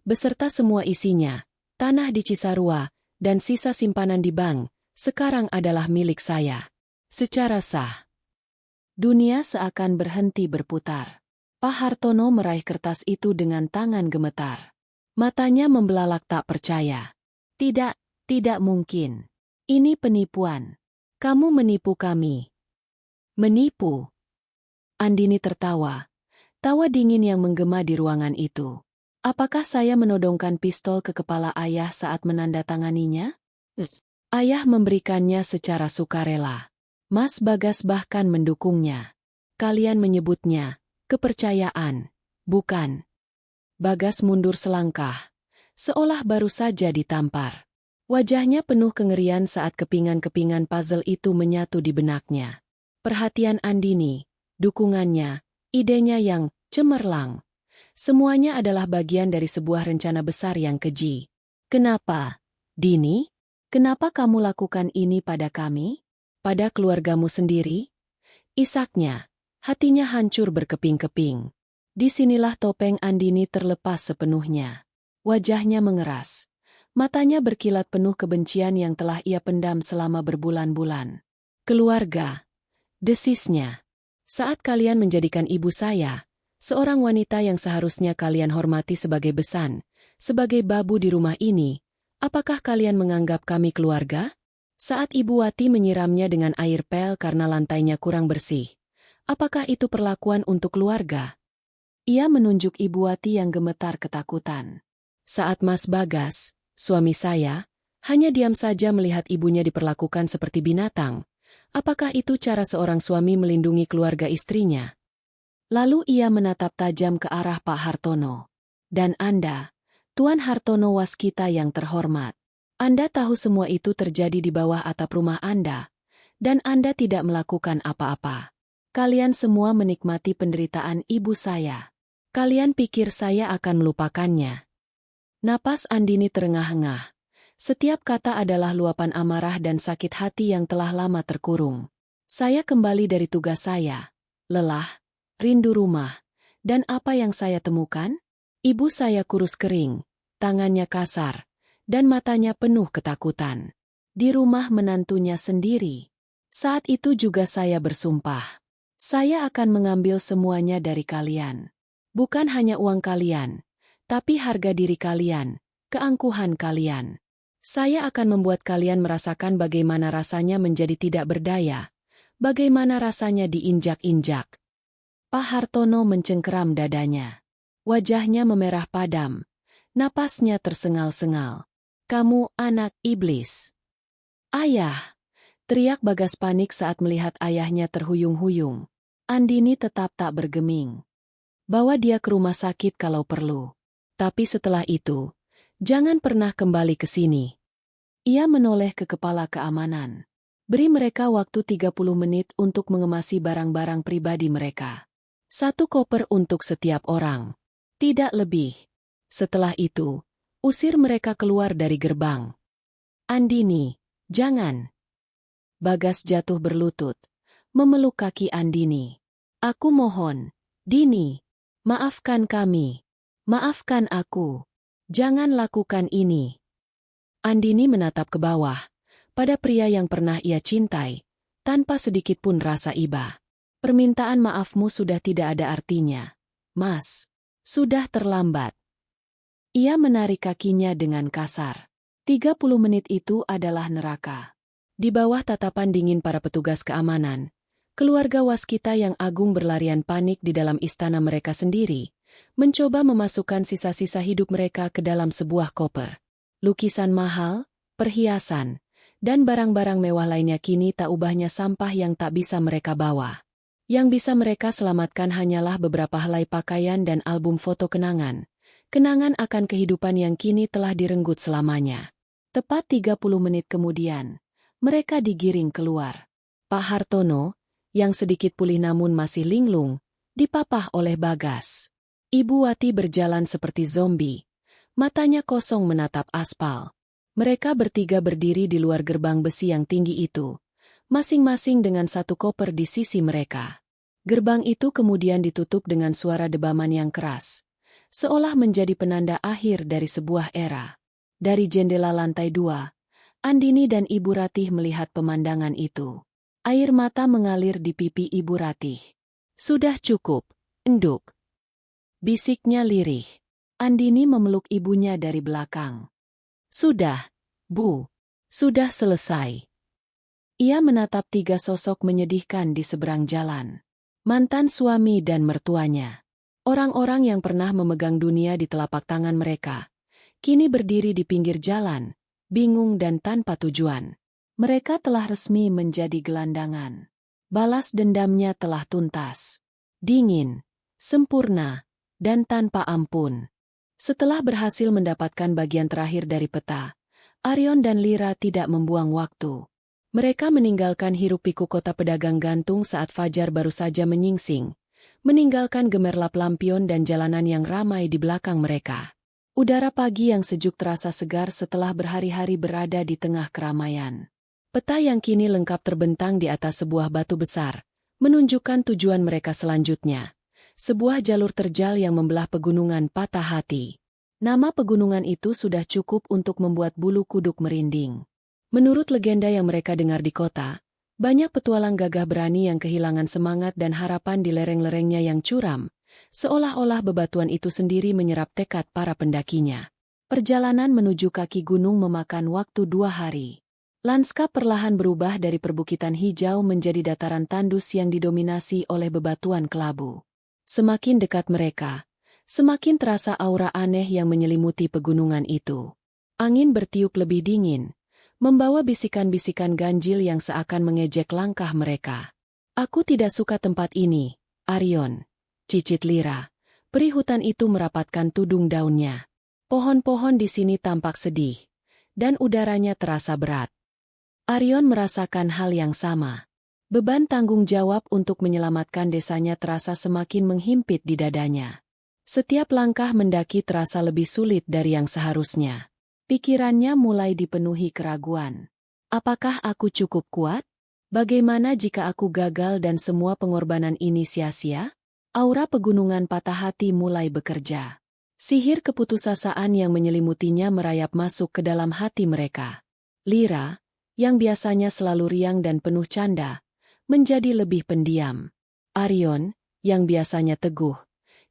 "beserta semua isinya, tanah di Cisarua, dan sisa simpanan di bank, sekarang adalah milik saya. Secara sah." Dunia seakan berhenti berputar. Pak Hartono meraih kertas itu dengan tangan gemetar. Matanya membelalak tak percaya. "Tidak, tidak mungkin. Ini penipuan. Kamu menipu kami." "Menipu?" Andini tertawa. Tawa dingin yang menggema di ruangan itu. "Apakah saya menodongkan pistol ke kepala ayah saat menandatanganinya?" "Ayah memberikannya secara sukarela. Mas Bagas bahkan mendukungnya. Kalian menyebutnya kepercayaan, bukan?" Bagas mundur selangkah, seolah baru saja ditampar. Wajahnya penuh kengerian saat kepingan-kepingan puzzle itu menyatu di benaknya. Perhatian Andini, dukungannya, idenya yang cemerlang. Semuanya adalah bagian dari sebuah rencana besar yang keji. "Kenapa, Dini? Kenapa kamu lakukan ini pada kami? Pada keluargamu sendiri?" Isaknya, hatinya hancur berkeping-keping. Disinilah topeng Andini terlepas sepenuhnya. Wajahnya mengeras. Matanya berkilat penuh kebencian yang telah ia pendam selama berbulan-bulan. "Keluarga," desisnya. "Saat kalian menjadikan ibu saya, seorang wanita yang seharusnya kalian hormati sebagai besan, sebagai babu di rumah ini, apakah kalian menganggap kami keluarga? Saat Ibu Wati menyiramnya dengan air pel karena lantainya kurang bersih, apakah itu perlakuan untuk keluarga?" Ia menunjuk Ibu Wati yang gemetar ketakutan. "Saat Mas Bagas, suami saya, hanya diam saja melihat ibunya diperlakukan seperti binatang, apakah itu cara seorang suami melindungi keluarga istrinya?" Lalu ia menatap tajam ke arah Pak Hartono. "Dan Anda, Tuan Hartono Waskita yang terhormat, Anda tahu semua itu terjadi di bawah atap rumah Anda, dan Anda tidak melakukan apa-apa. Kalian semua menikmati penderitaan ibu saya. Kalian pikir saya akan melupakannya?" Napas Andini terengah-engah. Setiap kata adalah luapan amarah dan sakit hati yang telah lama terkurung. "Saya kembali dari tugas saya. Lelah, rindu rumah. Dan apa yang saya temukan? Ibu saya kurus kering, tangannya kasar, dan matanya penuh ketakutan. Di rumah menantunya sendiri. Saat itu juga saya bersumpah. Saya akan mengambil semuanya dari kalian. Bukan hanya uang kalian, tapi harga diri kalian, keangkuhan kalian. Saya akan membuat kalian merasakan bagaimana rasanya menjadi tidak berdaya, bagaimana rasanya diinjak-injak." Pak Hartono mencengkeram dadanya. Wajahnya memerah padam, napasnya tersengal-sengal. "Kamu anak iblis." "Ayah, Teriak Bagas panik saat melihat ayahnya terhuyung-huyung. Andini tetap tak bergeming. Bawa dia ke rumah sakit kalau perlu. Tapi setelah itu, jangan pernah kembali ke sini. Ia menoleh ke kepala keamanan. Beri mereka waktu 30 menit untuk mengemasi barang-barang pribadi mereka. 1 koper untuk setiap orang. Tidak lebih. Setelah itu, usir mereka keluar dari gerbang. Andini, jangan. Bagas jatuh berlutut, memeluk kaki Andini. Aku mohon, Dini, maafkan kami. Maafkan aku. Jangan lakukan ini. Andini menatap ke bawah, pada pria yang pernah ia cintai, tanpa sedikit pun rasa iba. Permintaan maafmu sudah tidak ada artinya. Mas, sudah terlambat. Ia menarik kakinya dengan kasar. 30 menit itu adalah neraka. Di bawah tatapan dingin para petugas keamanan, keluarga Waskita yang agung berlarian panik di dalam istana mereka sendiri, mencoba memasukkan sisa-sisa hidup mereka ke dalam sebuah koper. Lukisan mahal, perhiasan, dan barang-barang mewah lainnya kini tak ubahnya sampah yang tak bisa mereka bawa. Yang bisa mereka selamatkan hanyalah beberapa helai pakaian dan album foto kenangan. Kenangan akan kehidupan yang kini telah direnggut selamanya. Tepat 30 menit kemudian, mereka digiring keluar. Pak Hartono, yang sedikit pulih namun masih linglung, dipapah oleh Bagas. Ibu Wati berjalan seperti zombie. Matanya kosong menatap aspal. Mereka bertiga berdiri di luar gerbang besi yang tinggi itu, masing-masing dengan 1 koper di sisi mereka. Gerbang itu kemudian ditutup dengan suara debaman yang keras, seolah menjadi penanda akhir dari sebuah era. Dari jendela lantai 2, Andini dan Ibu Ratih melihat pemandangan itu. Air mata mengalir di pipi Ibu Ratih. Sudah cukup, enduk. Bisiknya lirih. Andini memeluk ibunya dari belakang. Sudah, Bu. Sudah selesai. Ia menatap 3 sosok menyedihkan di seberang jalan. Mantan suami dan mertuanya. Orang-orang yang pernah memegang dunia di telapak tangan mereka, kini berdiri di pinggir jalan, bingung dan tanpa tujuan. Mereka telah resmi menjadi gelandangan. Balas dendamnya telah tuntas. Dingin, sempurna, dan tanpa ampun. Setelah berhasil mendapatkan bagian terakhir dari peta, Arion dan Lira tidak membuang waktu. Mereka meninggalkan hiruk-pikuk kota pedagang gantung saat fajar baru saja menyingsing, meninggalkan gemerlap lampion dan jalanan yang ramai di belakang mereka. Udara pagi yang sejuk terasa segar setelah berhari-hari berada di tengah keramaian. Peta yang kini lengkap terbentang di atas sebuah batu besar, menunjukkan tujuan mereka selanjutnya. Sebuah jalur terjal yang membelah pegunungan Patah Hati. Nama pegunungan itu sudah cukup untuk membuat bulu kuduk merinding. Menurut legenda yang mereka dengar di kota, banyak petualang gagah berani yang kehilangan semangat dan harapan di lereng-lerengnya yang curam, seolah-olah bebatuan itu sendiri menyerap tekad para pendakinya. Perjalanan menuju kaki gunung memakan waktu 2 hari. Lanskap perlahan berubah dari perbukitan hijau menjadi dataran tandus yang didominasi oleh bebatuan kelabu. Semakin dekat mereka, semakin terasa aura aneh yang menyelimuti pegunungan itu. Angin bertiup lebih dingin, membawa bisikan-bisikan ganjil yang seakan mengejek langkah mereka. Aku tidak suka tempat ini, Arion. Cicit Lira. Peri hutan itu merapatkan tudung daunnya. Pohon-pohon di sini tampak sedih, dan udaranya terasa berat. Arion merasakan hal yang sama. Beban tanggung jawab untuk menyelamatkan desanya terasa semakin menghimpit di dadanya. Setiap langkah mendaki terasa lebih sulit dari yang seharusnya. Pikirannya mulai dipenuhi keraguan. Apakah aku cukup kuat? Bagaimana jika aku gagal dan semua pengorbanan ini sia-sia? Aura pegunungan Patah Hati mulai bekerja. Sihir keputusasaan yang menyelimutinya merayap masuk ke dalam hati mereka. Lira, yang biasanya selalu riang dan penuh canda, menjadi lebih pendiam. Arion, yang biasanya teguh,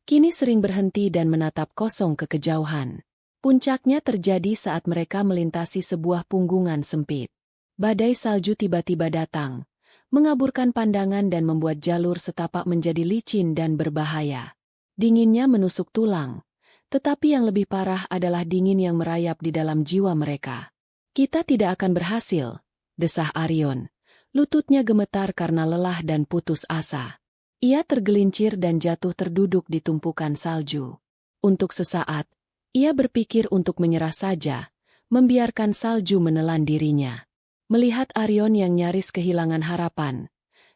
kini sering berhenti dan menatap kosong ke kejauhan. Puncaknya terjadi saat mereka melintasi sebuah punggungan sempit. Badai salju tiba-tiba datang, mengaburkan pandangan dan membuat jalur setapak menjadi licin dan berbahaya. Dinginnya menusuk tulang, tetapi yang lebih parah adalah dingin yang merayap di dalam jiwa mereka. Kita tidak akan berhasil, desah Arion, Lututnya gemetar karena lelah dan putus asa. Ia tergelincir dan jatuh terduduk di tumpukan salju. Untuk sesaat, ia berpikir untuk menyerah saja, membiarkan salju menelan dirinya. Melihat Arion yang nyaris kehilangan harapan,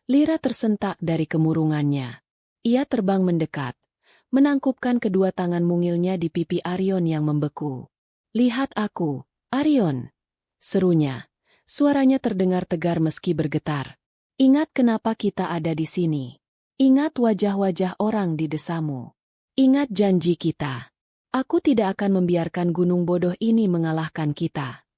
Lyra tersentak dari kemurungannya. Ia terbang mendekat, menangkupkan kedua tangan mungilnya di pipi Arion yang membeku. "Lihat aku, Arion!" serunya. Suaranya terdengar tegar meski bergetar. "Ingat kenapa kita ada di sini. Ingat wajah-wajah orang di desamu. Ingat janji kita. Aku tidak akan membiarkan gunung bodoh ini mengalahkan kita."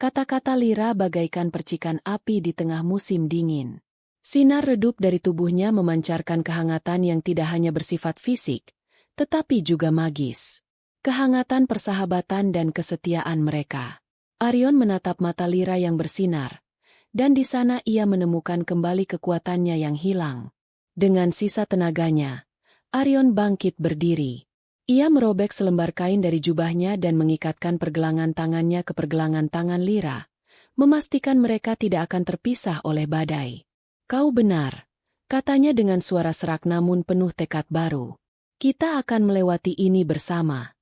Kata-kata Lyra bagaikan percikan api di tengah musim dingin. Sinar redup dari tubuhnya memancarkan kehangatan yang tidak hanya bersifat fisik, tetapi juga magis. Kehangatan persahabatan dan kesetiaan mereka. Arion menatap mata Lyra yang bersinar, dan di sana ia menemukan kembali kekuatannya yang hilang. Dengan sisa tenaganya, Arion bangkit berdiri. Ia merobek selembar kain dari jubahnya dan mengikatkan pergelangan tangannya ke pergelangan tangan Lyra, memastikan mereka tidak akan terpisah oleh badai. "Kau benar," katanya dengan suara serak namun penuh tekad baru. "Kita akan melewati ini bersama."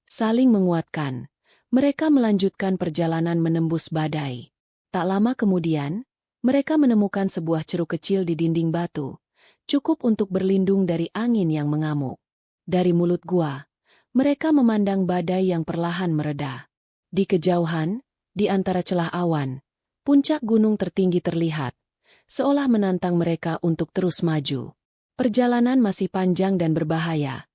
Saling menguatkan, mereka melanjutkan perjalanan menembus badai. Tak lama kemudian, mereka menemukan sebuah ceruk kecil di dinding batu, cukup untuk berlindung dari angin yang mengamuk. Dari mulut gua, mereka memandang badai yang perlahan mereda. Di kejauhan, di antara celah awan, puncak gunung tertinggi terlihat, seolah menantang mereka untuk terus maju. Perjalanan masih panjang dan berbahaya,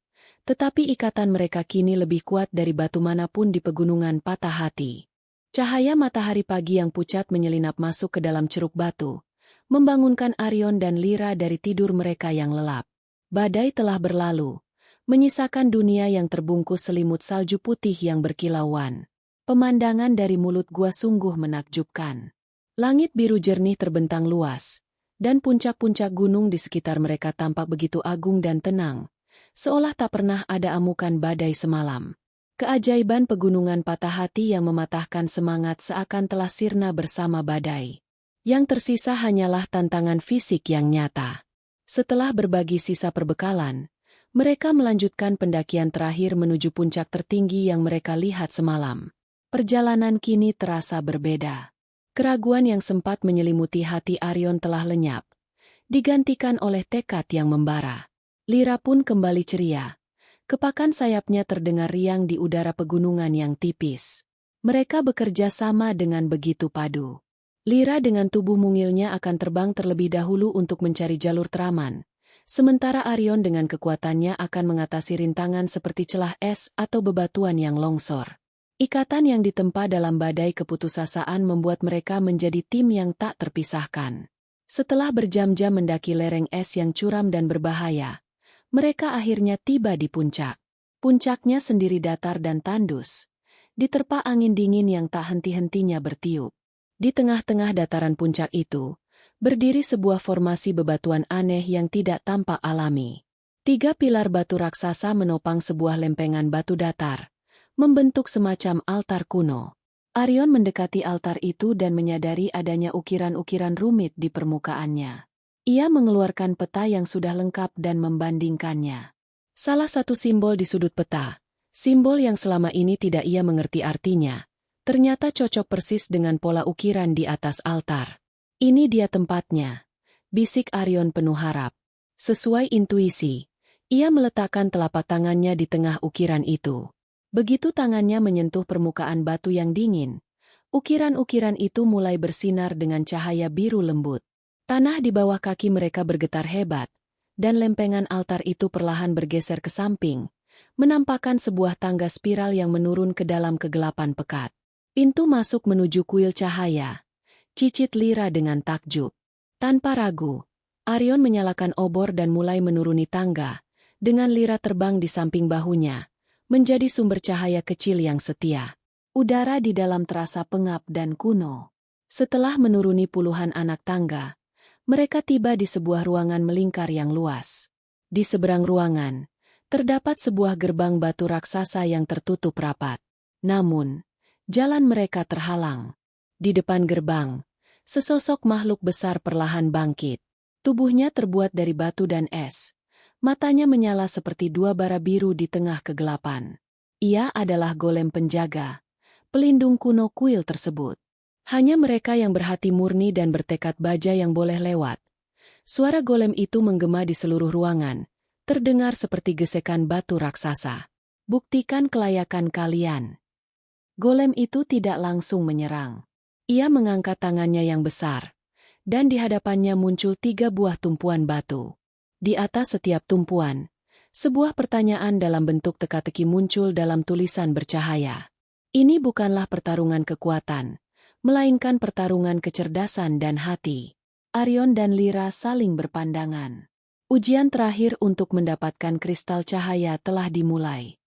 tetapi ikatan mereka kini lebih kuat dari batu manapun di pegunungan Patah Hati. Cahaya matahari pagi yang pucat menyelinap masuk ke dalam ceruk batu, membangunkan Arion dan Lyra dari tidur mereka yang lelap. Badai telah berlalu, menyisakan dunia yang terbungkus selimut salju putih yang berkilauan. Pemandangan dari mulut gua sungguh menakjubkan. Langit biru jernih terbentang luas, dan puncak-puncak gunung di sekitar mereka tampak begitu agung dan tenang, seolah tak pernah ada amukan badai semalam. Keajaiban pegunungan Patah Hati yang mematahkan semangat seakan telah sirna bersama badai. Yang tersisa hanyalah tantangan fisik yang nyata. Setelah berbagi sisa perbekalan, mereka melanjutkan pendakian terakhir menuju puncak tertinggi yang mereka lihat semalam. Perjalanan kini terasa berbeda. Keraguan yang sempat menyelimuti hati Arion telah lenyap, digantikan oleh tekad yang membara. Lyra pun kembali ceria. Kepakan sayapnya terdengar riang di udara pegunungan yang tipis. Mereka bekerja sama dengan begitu padu. Lyra dengan tubuh mungilnya akan terbang terlebih dahulu untuk mencari jalur teraman, sementara Arion dengan kekuatannya akan mengatasi rintangan seperti celah es atau bebatuan yang longsor. Ikatan yang ditempa dalam badai keputusasaan membuat mereka menjadi tim yang tak terpisahkan. Setelah berjam-jam mendaki lereng es yang curam dan berbahaya, mereka akhirnya tiba di puncak. Puncaknya sendiri datar dan tandus, diterpa angin dingin yang tak henti-hentinya bertiup. Di tengah-tengah dataran puncak itu, berdiri sebuah formasi bebatuan aneh yang tidak tampak alami. 3 pilar batu raksasa menopang sebuah lempengan batu datar, membentuk semacam altar kuno. Arion mendekati altar itu dan menyadari adanya ukiran-ukiran rumit di permukaannya. Ia mengeluarkan peta yang sudah lengkap dan membandingkannya. Salah satu simbol di sudut peta, simbol yang selama ini tidak ia mengerti artinya, ternyata cocok persis dengan pola ukiran di atas altar. "Ini dia tempatnya," bisik Arion penuh harap. Sesuai intuisi, ia meletakkan telapak tangannya di tengah ukiran itu. Begitu tangannya menyentuh permukaan batu yang dingin, ukiran-ukiran itu mulai bersinar dengan cahaya biru lembut. Tanah di bawah kaki mereka bergetar hebat, dan lempengan altar itu perlahan bergeser ke samping, menampakkan sebuah tangga spiral yang menurun ke dalam kegelapan pekat. Pintu masuk menuju kuil cahaya, cicit Lyra dengan takjub. Tanpa ragu, Arion menyalakan obor dan mulai menuruni tangga, dengan Lyra terbang di samping bahunya, menjadi sumber cahaya kecil yang setia. Udara di dalam terasa pengap dan kuno. Setelah menuruni puluhan anak tangga, mereka tiba di sebuah ruangan melingkar yang luas. Di seberang ruangan, terdapat sebuah gerbang batu raksasa yang tertutup rapat. Namun, jalan mereka terhalang. Di depan gerbang, Sesosok makhluk besar perlahan bangkit. Tubuhnya terbuat dari batu dan es. Matanya menyala seperti dua bara biru di tengah kegelapan. Ia adalah golem penjaga, pelindung kuno kuil tersebut. Hanya mereka yang berhati murni dan bertekad baja yang boleh lewat. Suara golem itu menggema di seluruh ruangan, terdengar seperti gesekan batu raksasa. Buktikan kelayakan kalian. Golem itu tidak langsung menyerang. Ia mengangkat tangannya yang besar, dan di hadapannya muncul 3 buah tumpuan batu. Di atas setiap tumpuan, sebuah pertanyaan dalam bentuk teka-teki muncul dalam tulisan bercahaya. Ini bukanlah pertarungan kekuatan, melainkan pertarungan kecerdasan dan hati. Arion dan Lyra saling berpandangan. Ujian terakhir untuk mendapatkan kristal cahaya telah dimulai.